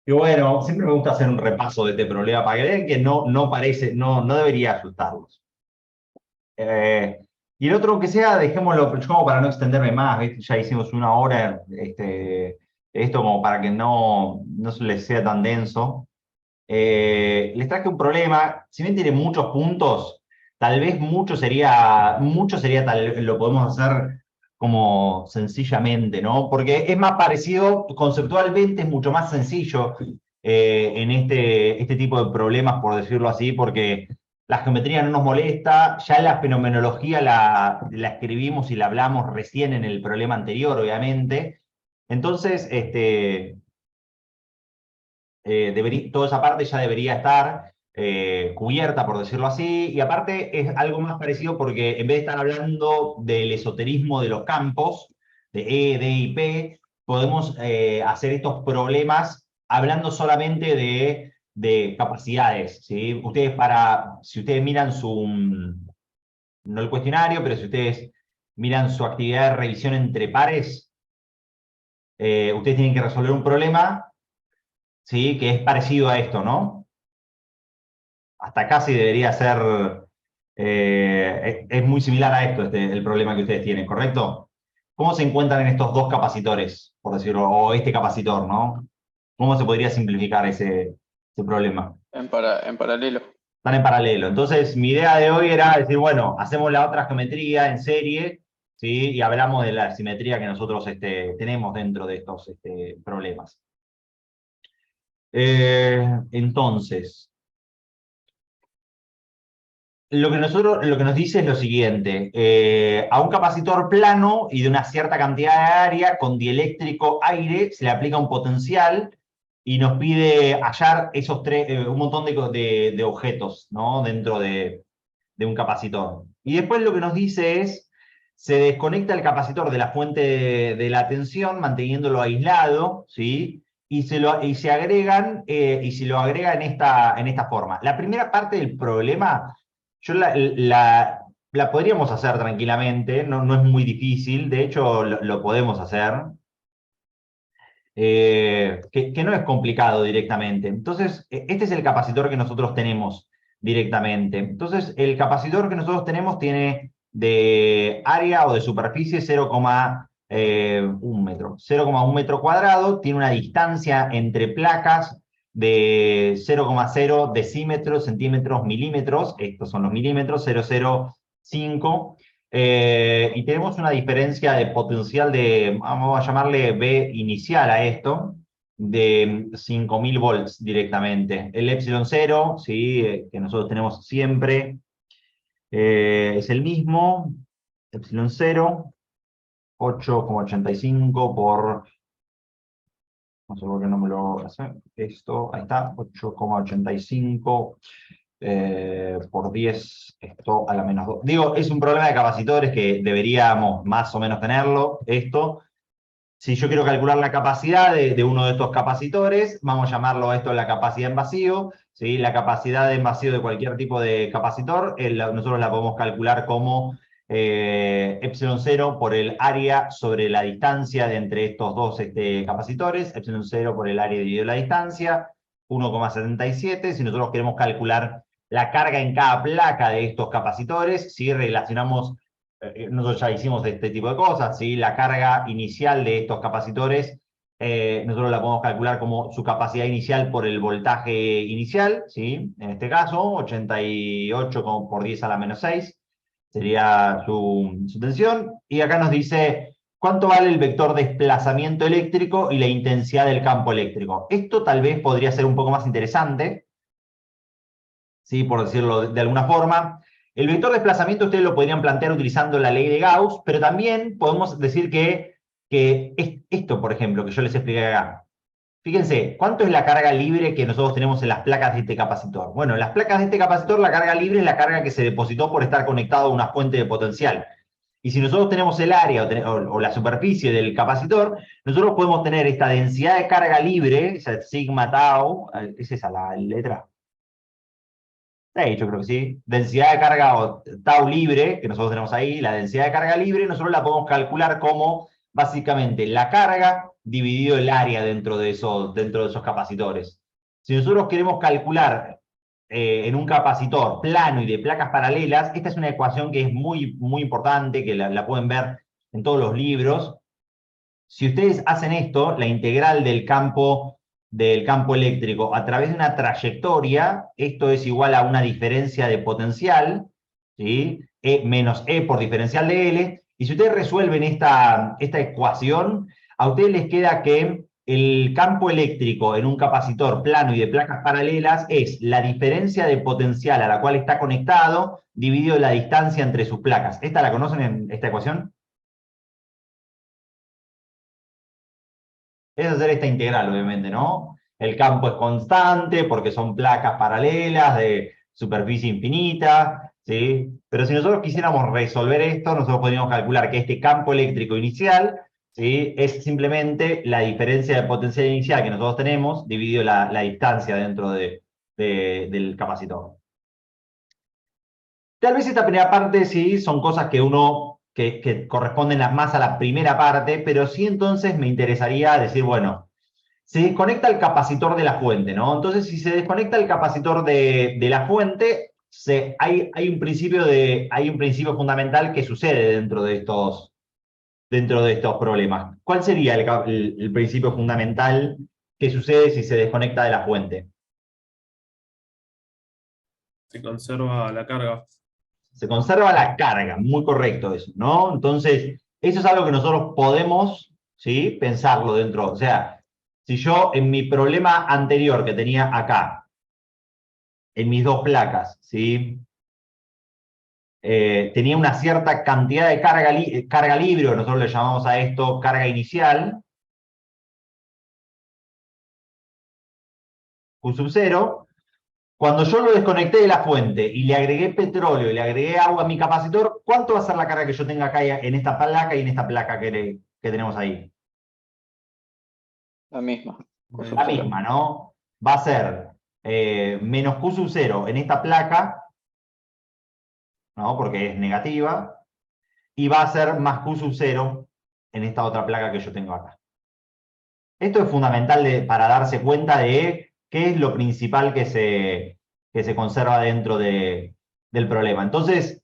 y bueno, siempre me gusta hacer un repaso de este problema para que vean que no debería asustarlos. Y Y el otro que sea, dejémoslo como para no extenderme más, ¿viste? Ya hicimos 1 hora, esto como para que no se les sea tan denso. Les traje un problema, si bien tiene muchos puntos, tal vez mucho sería lo podemos hacer como sencillamente, ¿no? Porque es más parecido, conceptualmente es mucho más sencillo en este tipo de problemas, por decirlo así, porque la geometría no nos molesta, ya la fenomenología la escribimos y la hablamos recién en el problema anterior, obviamente. Entonces, toda esa parte ya debería estar cubierta, por decirlo así, y aparte es algo más parecido porque en vez de estar hablando del esoterismo de los campos, de E, D y P, podemos hacer estos problemas hablando solamente de capacidades, ¿sí? Si ustedes miran no el cuestionario, pero si ustedes miran su actividad de revisión entre pares, ustedes tienen que resolver un problema, ¿sí? Que es parecido a esto, ¿no? Hasta casi debería ser, es muy similar a esto, el problema que ustedes tienen, ¿correcto? ¿Cómo se encuentran en estos dos capacitores, por decirlo, o este capacitor, ¿no? ¿Cómo se podría simplificar ese problema?
En paralelo.
Están en paralelo. Entonces, mi idea de hoy era decir, bueno, hacemos la otra geometría en serie, ¿sí? Y hablamos de la simetría que nosotros tenemos dentro de estos problemas. Entonces, lo que nos dice es lo siguiente, a un capacitor plano y de una cierta cantidad de área con dieléctrico aire se le aplica un potencial y nos pide hallar un montón de objetos, ¿no? Dentro de un capacitor. Y después lo que nos dice es, se desconecta el capacitor de la fuente de la tensión, manteniéndolo aislado, ¿sí? Y se lo agrega en esta forma. La primera parte del problema yo la podríamos hacer tranquilamente, no es muy difícil, de hecho lo podemos hacer, que no es complicado directamente. Entonces, este es el capacitor que nosotros tenemos directamente. Entonces, el capacitor que nosotros tenemos tiene de área o de superficie 0,1 metro. 0,1 metro cuadrado, tiene una distancia entre placas de 0,0 decímetros, centímetros, milímetros, estos son los milímetros, 0,05, y tenemos una diferencia de potencial vamos a llamarle B inicial a esto, de 5000 volts directamente. El epsilon 0, ¿sí? Que nosotros tenemos siempre, es el mismo, epsilon 0, 8,85 por, no sé por qué no me lo hace, esto, ahí está, 8,85 por 10, esto a la menos 2. Digo, es un problema de capacitores que deberíamos más o menos tenerlo, esto. Si yo quiero calcular la capacidad de uno de estos capacitores, vamos a llamarlo esto la capacidad en vacío, ¿sí? La capacidad en vacío de cualquier tipo de capacitor, nosotros la podemos calcular como epsilon 0 por el área sobre la distancia de entre estos dos capacitores, epsilon 0 por el área dividido la distancia, 1,77. Si nosotros queremos calcular la carga en cada placa de estos capacitores, si relacionamos, nosotros ya hicimos este tipo de cosas, ¿sí? La carga inicial de estos capacitores, nosotros la podemos calcular como su capacidad inicial por el voltaje inicial, ¿sí? En este caso, 88 por 10 a la menos 6 sería su tensión. Y acá nos dice cuánto vale el vector desplazamiento eléctrico y la intensidad del campo eléctrico. Esto tal vez podría ser un poco más interesante, ¿sí? Por decirlo de alguna forma. El vector de desplazamiento ustedes lo podrían plantear utilizando la ley de Gauss, pero también podemos decir que esto, por ejemplo, que yo les expliqué acá. Fíjense, ¿cuánto es la carga libre que nosotros tenemos en las placas de este capacitor? Bueno, en las placas de este capacitor la carga libre es la carga que se depositó por estar conectado a una fuente de potencial. Y si nosotros tenemos el área o la superficie del capacitor, nosotros podemos tener esta densidad de carga libre, esa sigma tau, ¿es esa la letra? Sí, yo creo que sí. Densidad de carga o tau libre, que nosotros tenemos ahí, la densidad de carga libre, nosotros la podemos calcular como básicamente la carga dividido el área dentro de esos capacitores. Si nosotros queremos calcular en un capacitor plano y de placas paralelas, esta es una ecuación que es muy, muy importante, que la pueden ver en todos los libros. Si ustedes hacen esto, la integral del campo eléctrico a través de una trayectoria, esto es igual a una diferencia de potencial, ¿sí? E menos E por diferencial de L, y si ustedes resuelven esta ecuación, a ustedes les queda que el campo eléctrico en un capacitor plano y de placas paralelas es la diferencia de potencial a la cual está conectado dividido la distancia entre sus placas. ¿Esta la conocen en esta ecuación? Es hacer esta integral, obviamente, ¿no? El campo es constante porque son placas paralelas de superficie infinita, ¿sí? Pero si nosotros quisiéramos resolver esto, nosotros podríamos calcular que este campo eléctrico inicial, ¿sí? Es simplemente la diferencia de potencial inicial que nosotros tenemos dividido la distancia dentro del capacitor. Tal vez esta primera parte sí son cosas que corresponden más a la primera parte, pero sí entonces me interesaría decir, bueno, se desconecta el capacitor de la fuente, ¿no? Entonces, si se desconecta el capacitor de la fuente, hay un principio fundamental que sucede dentro de estos problemas. ¿Cuál sería el principio fundamental que sucede si se desconecta de la fuente?
Se conserva la carga.
Se conserva la carga, muy correcto eso, ¿no? Entonces, eso es algo que nosotros podemos, ¿sí? Pensarlo dentro. O sea, si yo en mi problema anterior que tenía acá, en mis dos placas, ¿sí? Tenía una cierta cantidad de carga libre, o nosotros le llamamos a esto carga inicial, Q sub 0. Cuando yo lo desconecté de la fuente y le agregué petróleo y le agregué agua a mi capacitor, ¿cuánto va a ser la carga que yo tenga acá en esta placa y en esta placa que tenemos ahí?
La misma. Q sub
La
0.
misma, ¿no? Va a ser menos Q sub 0 en esta placa, ¿no? Porque es negativa, y va a ser más Q sub 0 en esta otra placa que yo tengo acá. Esto es fundamental para darse cuenta de qué es lo principal que se conserva dentro del problema. Entonces,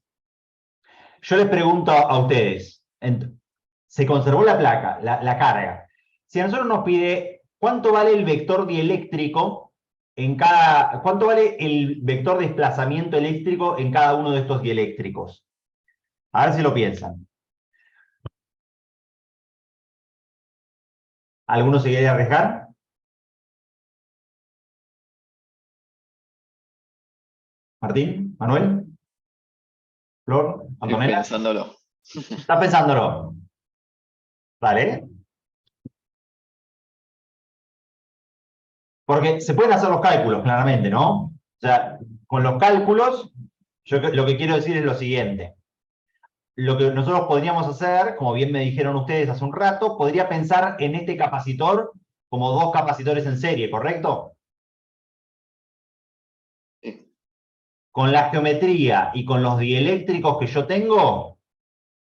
yo les pregunto a ustedes, se conservó la placa, la carga. Si a nosotros nos pide cuánto vale el vector dieléctrico cuánto vale el vector de desplazamiento eléctrico en cada uno de estos dieléctricos. A ver si lo piensan. ¿Alguno se quiere arriesgar? ¿Martín? ¿Manuel? ¿Flor?
Estoy
¿Antonella?
pensándolo.
¿Está pensándolo? Vale. Porque se pueden hacer los cálculos, claramente, ¿no? O sea, con los cálculos, yo lo que quiero decir es lo siguiente. Lo que nosotros podríamos hacer, como bien me dijeron ustedes hace un rato, podría pensar en este capacitor como dos capacitores en serie, ¿correcto?
Sí.
Con la geometría y con los dieléctricos que yo tengo,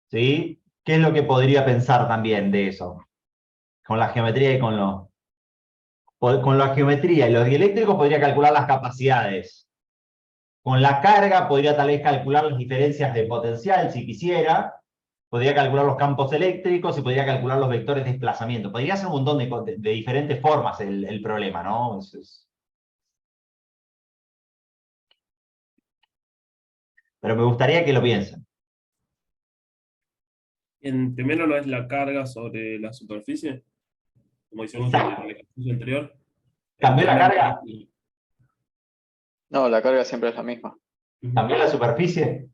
¿sí? ¿Qué es lo que podría pensar también de eso? Con la geometría y con la geometría y los dieléctricos podría calcular las capacidades. Con la carga podría tal vez calcular las diferencias de potencial si quisiera, podría calcular los campos eléctricos y podría calcular los vectores de desplazamiento. Podría hacer un montón de diferentes formas el problema, ¿no? Pero me gustaría que lo piensen.
Primero no es la carga sobre la superficie, como hicimos en
Exacto.
el ejercicio anterior.
¿Cambió la carga?
No, la carga siempre es la misma.
¿Cambió la superficie?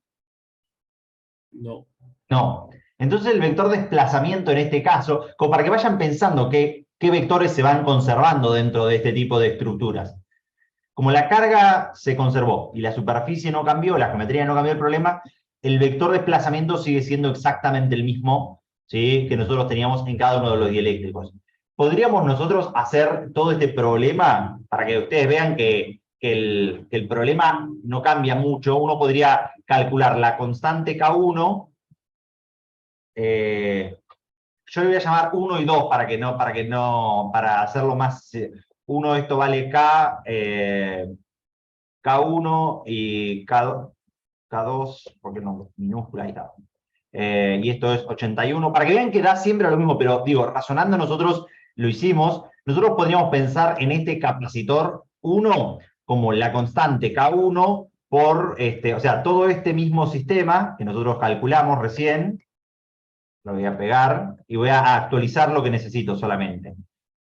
No.
No. Entonces el vector de desplazamiento en este caso, como para que vayan pensando qué vectores se van conservando dentro de este tipo de estructuras. Como la carga se conservó y la superficie no cambió, la geometría no cambió el problema, el vector de desplazamiento sigue siendo exactamente el mismo, ¿sí? Que nosotros teníamos en cada uno de los dieléctricos. ¿Podríamos nosotros hacer todo este problema para que ustedes vean que el problema no cambia mucho? Uno podría calcular la constante K1, yo le voy a llamar 1 y 2 para hacerlo más. 1 esto vale K, K1 y K2, porque no, minúscula, ahí está. Y esto es 81, para que vean que da siempre lo mismo, pero digo, razonando nosotros lo hicimos, nosotros podríamos pensar en este capacitor 1 como la constante K1 por, o sea, todo este mismo sistema que nosotros calculamos recién, lo voy a pegar y voy a actualizar lo que necesito solamente.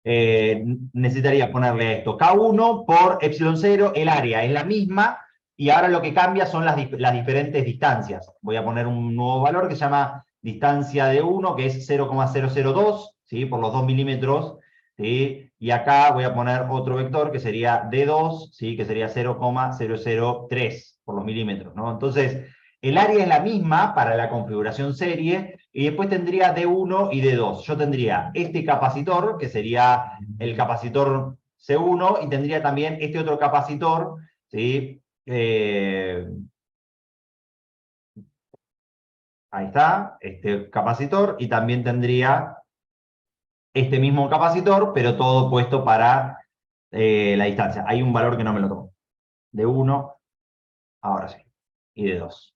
Necesitaría ponerle esto, K1 por epsilon 0, el área es la misma, y ahora lo que cambia son las diferentes distancias. Voy a poner un nuevo valor que se llama distancia de 1, que es 0,002, ¿sí? Por los 2 milímetros, ¿sí? Y acá voy a poner otro vector que sería D2, ¿sí? Que sería 0,003 por los milímetros, ¿no? Entonces, el área es la misma para la configuración serie, y después tendría D1 y D2. Yo tendría este capacitor, que sería el capacitor C1, y tendría también este otro capacitor, ¿sí? Ahí está, este capacitor, y también tendría este mismo capacitor, pero todo puesto para la distancia. Hay un valor que no me lo tomo. De 1, ahora sí, y de 2.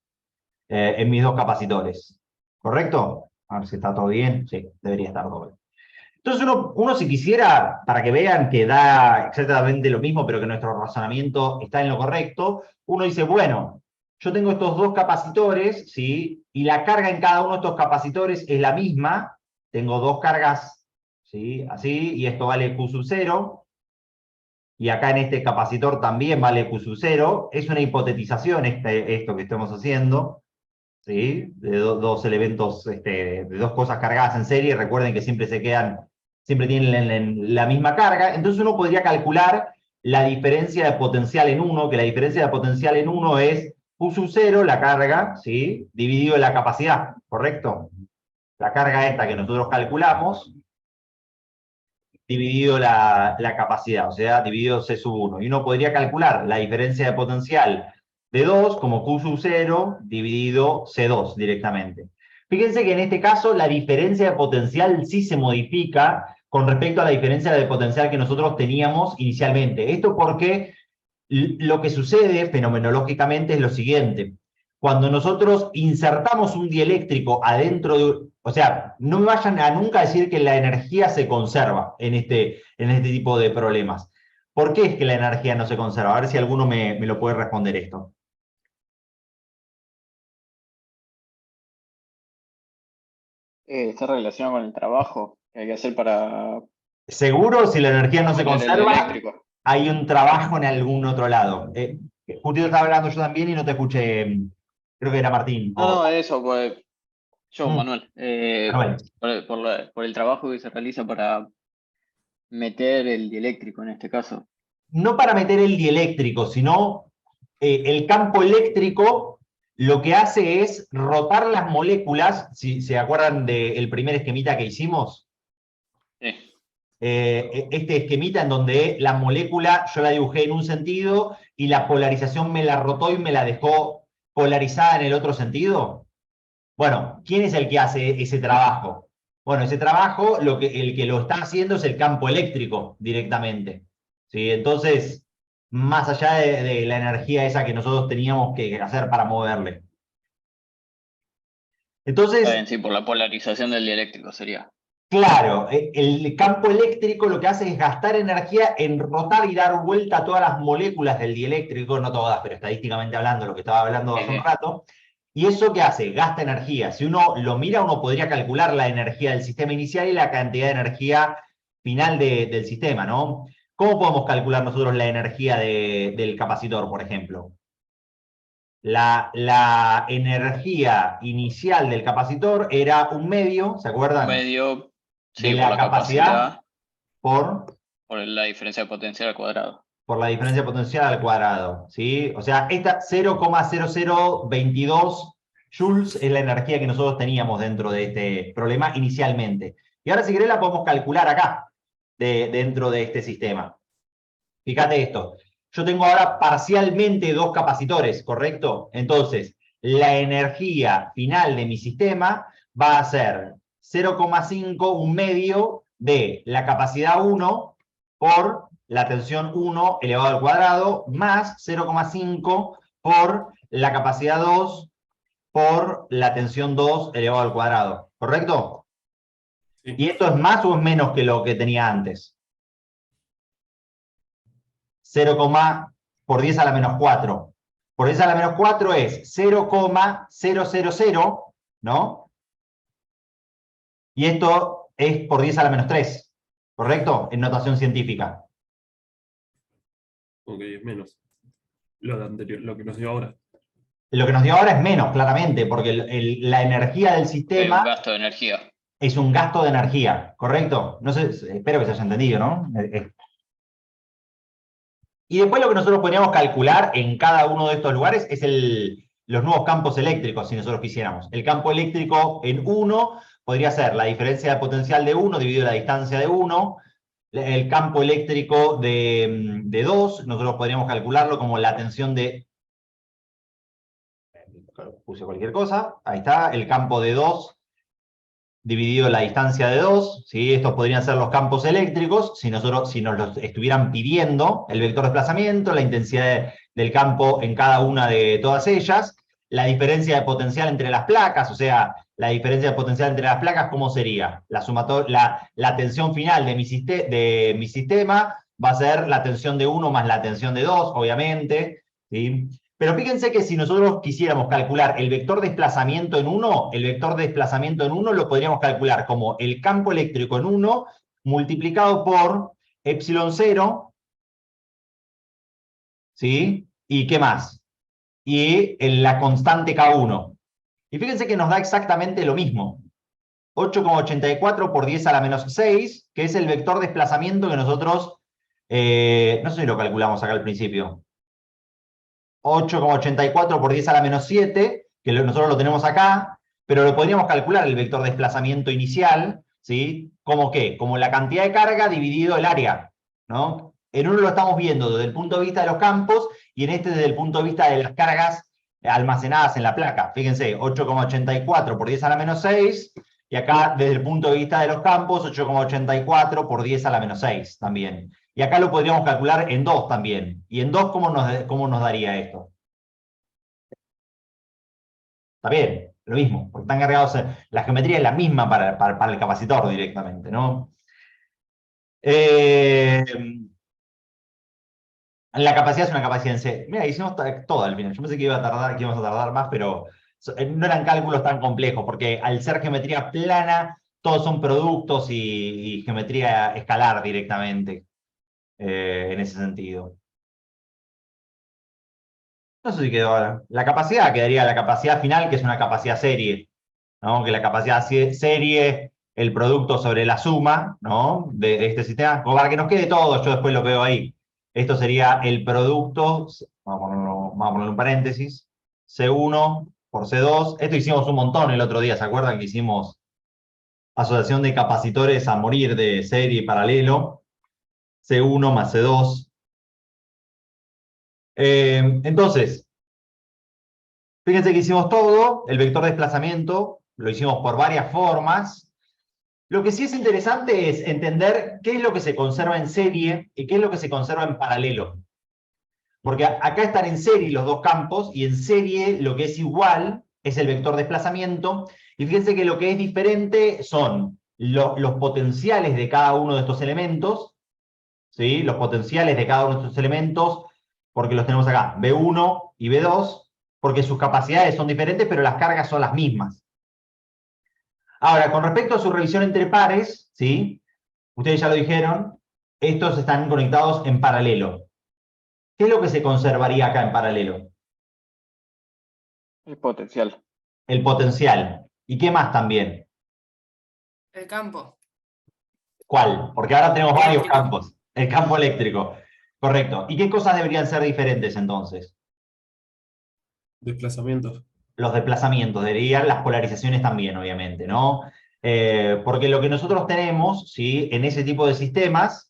En mis dos capacitores. ¿Correcto? A ver si está todo bien. Sí, debería estar todo bien. Entonces uno si quisiera, para que vean que da exactamente lo mismo, pero que nuestro razonamiento está en lo correcto, uno dice, bueno, yo tengo estos dos capacitores, ¿sí? Y la carga en cada uno de estos capacitores es la misma. Tengo dos cargas, ¿sí? Así, y esto vale Q sub 0. Y acá en este capacitor también vale Q sub 0. Es una hipotetización esto que estamos haciendo, ¿sí? De dos elementos, de dos cosas cargadas en serie. Recuerden que siempre siempre tienen la misma carga. Entonces uno podría calcular la diferencia de potencial en uno, que la diferencia de potencial en uno es Q sub 0, la carga, ¿sí? Dividido en la capacidad, ¿correcto? La carga esta que nosotros calculamos, dividido la capacidad, o sea, dividido C sub 1. Y uno podría calcular la diferencia de potencial de 2 como Q sub 0 dividido C2 directamente. Fíjense que en este caso la diferencia de potencial sí se modifica con respecto a la diferencia de potencial que nosotros teníamos inicialmente. Esto porque lo que sucede fenomenológicamente es lo siguiente. Cuando nosotros insertamos un dieléctrico adentro de... O sea, no me vayan a nunca decir que la energía se conserva en este tipo de problemas. ¿Por qué es que la energía no se conserva? A ver si alguno me lo puede responder esto.
Está relacionado con el trabajo que hay que hacer para
Seguro, si la energía no se
mover el
conserva,
eléctrico.
hay un trabajo en algún otro lado. Justo estaba hablando yo también y no te escuché. Creo que era Martín.
No, eso, pues, yo,
Mm,
Manuel,
Manuel.
por el trabajo que se realiza para meter el dieléctrico en este caso.
No para meter el dieléctrico, sino el campo eléctrico lo que hace es rotar las moléculas, si se acuerdan del primer esquemita que hicimos,
Sí.
este esquemita en donde la molécula yo la dibujé en un sentido y la polarización me la rotó y me la dejó polarizada en el otro sentido. Bueno, ¿quién es el que hace ese trabajo? Bueno, ese trabajo el que lo está haciendo es el campo eléctrico directamente. ¿Sí? Entonces, más allá de la energía esa que nosotros teníamos que hacer para moverle.
Está
Entonces,
bien, sí, por la polarización del dieléctrico sería.
claro, el campo eléctrico lo que hace es gastar energía en rotar y dar vuelta a todas las moléculas del dieléctrico, no todas, pero estadísticamente hablando, lo que estaba hablando
Sí,
hace un
sí.
rato. ¿Y eso qué hace? Gasta energía. Si uno lo mira, uno podría calcular la energía del sistema inicial y la cantidad de energía final del sistema, ¿no? ¿Cómo podemos calcular nosotros la energía del capacitor, por ejemplo? La energía inicial del capacitor era un medio, ¿se
Un
acuerdan?
medio,
De
sí, por
la
la
capacidad
capacidad,
por
por la diferencia de potencial al cuadrado.
la diferencia potencial al cuadrado, ¿sí? O sea, esta 0,0022 joules es la energía que nosotros teníamos dentro de este problema inicialmente. Y ahora, si querés, la podemos calcular acá, dentro de este sistema. Fíjate esto. Yo tengo ahora parcialmente dos capacitores, ¿correcto? Entonces, la energía final de mi sistema va a ser 0,5, un medio de la capacidad 1 por la tensión 1 elevado al cuadrado más 0,5 por la capacidad 2 por la tensión 2 elevado al cuadrado, ¿correcto?
Sí.
¿Y esto es más o es menos que lo que tenía antes? 0, por 10 a la menos 4. Por 10 a la menos 4 es 0,000, ¿no? Y esto es por 10 a la menos 3, ¿correcto? En notación científica.
Ok, es menos. Lo de anterior, lo que nos dio ahora.
Lo que nos dio ahora es menos, claramente, porque la energía del
Un
sistema
gasto de energía.
es un gasto de energía, ¿correcto? No sé, espero que se haya entendido, ¿no? Y después lo que nosotros podríamos calcular en cada uno de estos lugares es los nuevos campos eléctricos, si nosotros quisiéramos. El campo eléctrico en 1 podría ser la diferencia de potencial de 1 dividido la distancia de 1. El campo eléctrico de 2, nosotros podríamos calcularlo como la tensión de... Puse cualquier cosa, ahí está, el campo de 2 dividido la distancia de 2, ¿sí? Estos podrían ser los campos eléctricos, si nos los estuvieran pidiendo, el vector de desplazamiento, la intensidad del campo en cada una de todas ellas, la diferencia de potencial entre las placas, o sea, la diferencia de potencial entre las placas, ¿cómo sería? La tensión final de mi sistema va a ser la tensión de 1 más la tensión de 2, obviamente, ¿sí? Pero fíjense que si nosotros quisiéramos calcular el vector de desplazamiento en 1, el vector de desplazamiento en 1 lo podríamos calcular como el campo eléctrico en 1 multiplicado por epsilon 0, ¿sí? ¿Y qué más? Y en la constante K1. Y fíjense que nos da exactamente lo mismo. 8,84 por 10 a la menos 6, que es el vector de desplazamiento que nosotros, no sé si lo calculamos acá al principio. 8,84 por 10 a la menos 7, que nosotros lo tenemos acá, pero lo podríamos calcular el vector de desplazamiento inicial, ¿sí? ¿Cómo qué? Como la cantidad de carga dividido el área, ¿no? En uno lo estamos viendo desde el punto de vista de los campos y en este desde el punto de vista de las cargas almacenadas en la placa. Fíjense, 8,84 por 10 a la menos 6, y acá desde el punto de vista de los campos, 8,84 por 10 a la menos 6 también. Y acá lo podríamos calcular en 2 también. ¿Y en 2 cómo nos daría esto? Está bien, lo mismo, porque están cargados, la geometría es la misma para el capacitor directamente, ¿no? La capacidad es una capacidad en C. Mira, hicimos todo al final. Yo pensé que íbamos a tardar más, pero no eran cálculos tan complejos, porque al ser geometría plana, todos son productos y geometría escalar directamente, en ese sentido. No sé si quedó ahora. La capacidad quedaría la capacidad final, que es una capacidad serie, ¿no? Que la capacidad serie, el producto sobre la suma, ¿no? De este sistema, como para que nos quede todo, yo después lo veo ahí. Esto sería el producto, vamos a ponerlo en paréntesis, C1 por C2. Esto hicimos un montón el otro día, ¿se acuerdan que hicimos asociación de capacitores a morir de serie y paralelo? C1 más C2. Entonces, fíjense que hicimos todo, el vector de desplazamiento, lo hicimos por varias formas. Lo que sí es interesante es entender qué es lo que se conserva en serie y qué es lo que se conserva en paralelo. Porque acá están en serie los dos campos y en serie lo que es igual es el vector de desplazamiento. Y fíjense que lo que es diferente son los potenciales de cada uno de estos elementos, ¿sí? Los potenciales de cada uno de estos elementos, porque los tenemos acá, B1 y B2, porque sus capacidades son diferentes, pero las cargas son las mismas. Ahora, con respecto a su revisión entre pares, ¿sí? Ustedes ya lo dijeron, estos están conectados en paralelo. ¿Qué es lo que se conservaría acá en paralelo?
El potencial.
El potencial. ¿Y qué más también?
El campo.
¿Cuál? Porque ahora tenemos varios
Eléctrico.
campos. El campo eléctrico. Correcto. ¿Y qué cosas deberían ser diferentes entonces?
Desplazamientos.
Los desplazamientos, deberían las polarizaciones también, obviamente, ¿no? Porque lo que nosotros tenemos, ¿sí? En ese tipo de sistemas,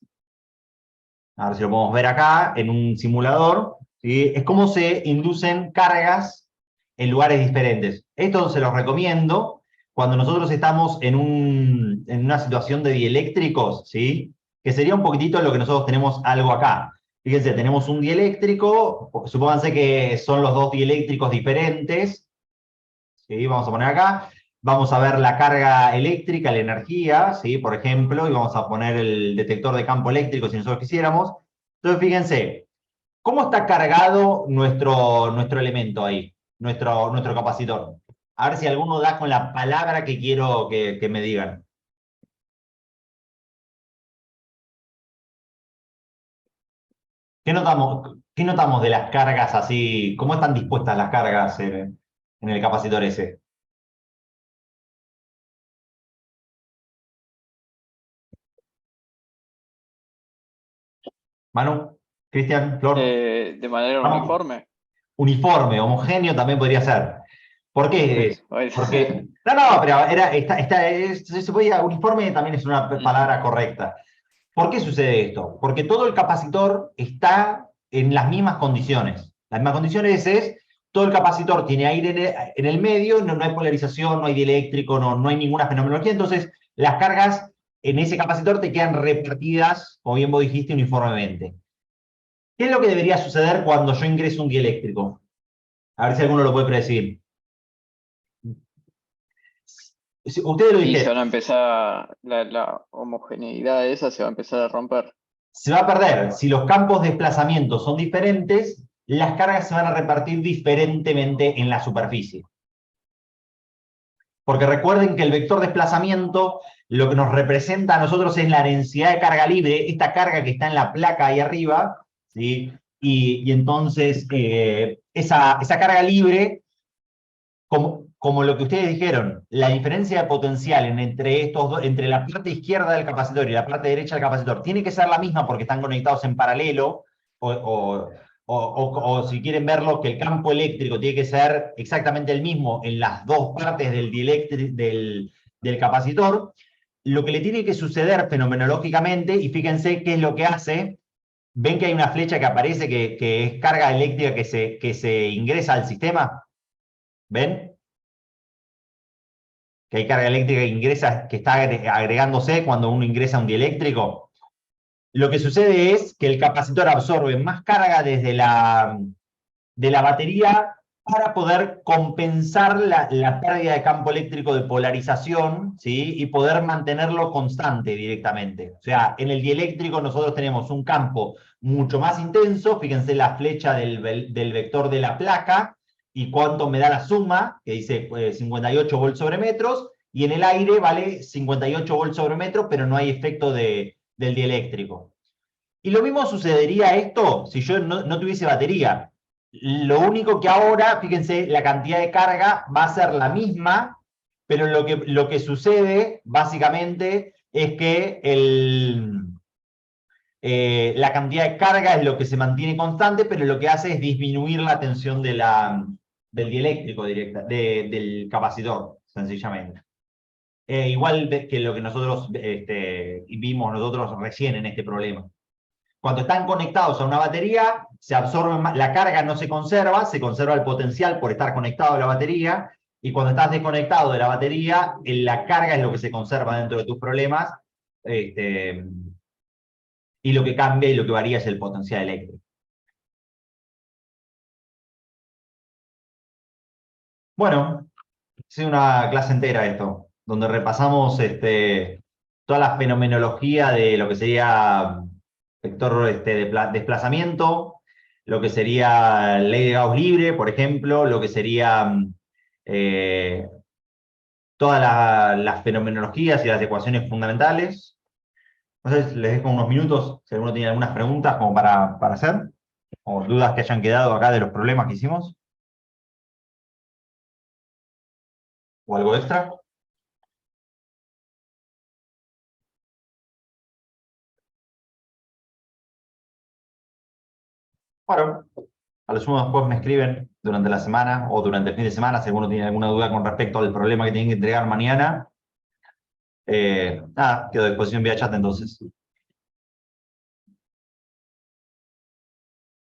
a ver si lo podemos ver acá, en un simulador, ¿sí? Es cómo se inducen cargas en lugares diferentes. Esto se los recomiendo cuando nosotros estamos en una situación de dieléctricos, ¿sí? que sería un poquitito lo que nosotros tenemos algo acá. Fíjense, tenemos un dieléctrico, supónganse que son los dos dieléctricos diferentes, ¿sí? Vamos a poner acá, vamos a ver la carga eléctrica, la energía, ¿sí? Por ejemplo, y vamos a poner el detector de campo eléctrico si nosotros quisiéramos. Entonces, fíjense, ¿cómo está cargado nuestro elemento ahí, nuestro capacitor? A ver si alguno da con la palabra que quiero que me digan. ¿Qué notamos de las cargas así? ¿Cómo están dispuestas las cargas en el capacitor ese? Manu, Cristian, Flor.
De manera
Vamos.
uniforme.
Uniforme, homogéneo también podría ser. ¿Por qué? Porque, no, pero se podía, uniforme también es una palabra correcta. ¿Por qué sucede esto? Porque todo el capacitor está en las mismas condiciones. Las mismas condiciones es, todo el capacitor tiene aire en el medio, no hay polarización, no hay dieléctrico, no hay ninguna fenomenología, entonces las cargas en ese capacitor te quedan repartidas, como bien vos dijiste, uniformemente. ¿Qué es lo que debería suceder cuando yo ingreso un dieléctrico? A ver si alguno lo puede predecir. Ustedes lo
Y se
dijeron.
van a empezar, la homogeneidad esa se va a empezar a romper.
Se va a perder. Si los campos de desplazamiento son diferentes, las cargas se van a repartir diferentemente en la superficie. Porque recuerden que el vector desplazamiento lo que nos representa a nosotros es la densidad de carga libre, esta carga que está en la placa ahí arriba, ¿sí? Y entonces esa carga libre, como lo que ustedes dijeron, la diferencia de potencial entre estos dos, entre la parte izquierda del capacitor y la parte derecha del capacitor, tiene que ser la misma porque están conectados en paralelo, o si quieren verlo, que el campo eléctrico tiene que ser exactamente el mismo en las dos partes del capacitor. Lo que le tiene que suceder fenomenológicamente, y fíjense qué es lo que hace, ven que hay una flecha que aparece que es carga eléctrica que se ingresa al sistema. ¿Ven? Que hay carga eléctrica que ingresa, que está agregándose cuando uno ingresa un dieléctrico. Lo que sucede es que el capacitor absorbe más carga desde de la batería para poder compensar la pérdida de campo eléctrico de polarización, ¿sí? Y poder mantenerlo constante directamente. O sea, en el dieléctrico nosotros tenemos un campo mucho más intenso, fíjense la flecha del vector de la placa, y cuánto me da la suma, que dice 58 volts sobre metros, y en el aire vale 58 volts sobre metro, pero no hay efecto del dieléctrico. Y lo mismo sucedería esto si yo no tuviese batería. Lo único que ahora, fíjense, la cantidad de carga va a ser la misma, pero lo que sucede básicamente es que la cantidad de carga es lo que se mantiene constante, pero lo que hace es disminuir la tensión del dieléctrico del capacitor, sencillamente. Igual que lo que nosotros vimos nosotros recién en este problema. Cuando están conectados a una batería, se absorbe más, la carga no se conserva el potencial por estar conectado a la batería, y cuando estás desconectado de la batería, la carga es lo que se conserva dentro de tus problemas, y lo que cambia y lo que varía es el potencial eléctrico. Bueno, es una clase entera esto, donde repasamos toda la fenomenología de lo que sería vector de desplazamiento, lo que sería ley de Gauss libre, por ejemplo, lo que sería todas las fenomenologías y las ecuaciones fundamentales. Entonces les dejo unos minutos, si alguno tiene algunas preguntas como para hacer, o dudas que hayan quedado acá de los problemas que hicimos. ¿O algo extra? Bueno, a lo sumo después me escriben durante la semana o durante el fin de semana si alguno tiene alguna duda con respecto al problema que tienen que entregar mañana. Nada, quedo a disposición vía chat entonces.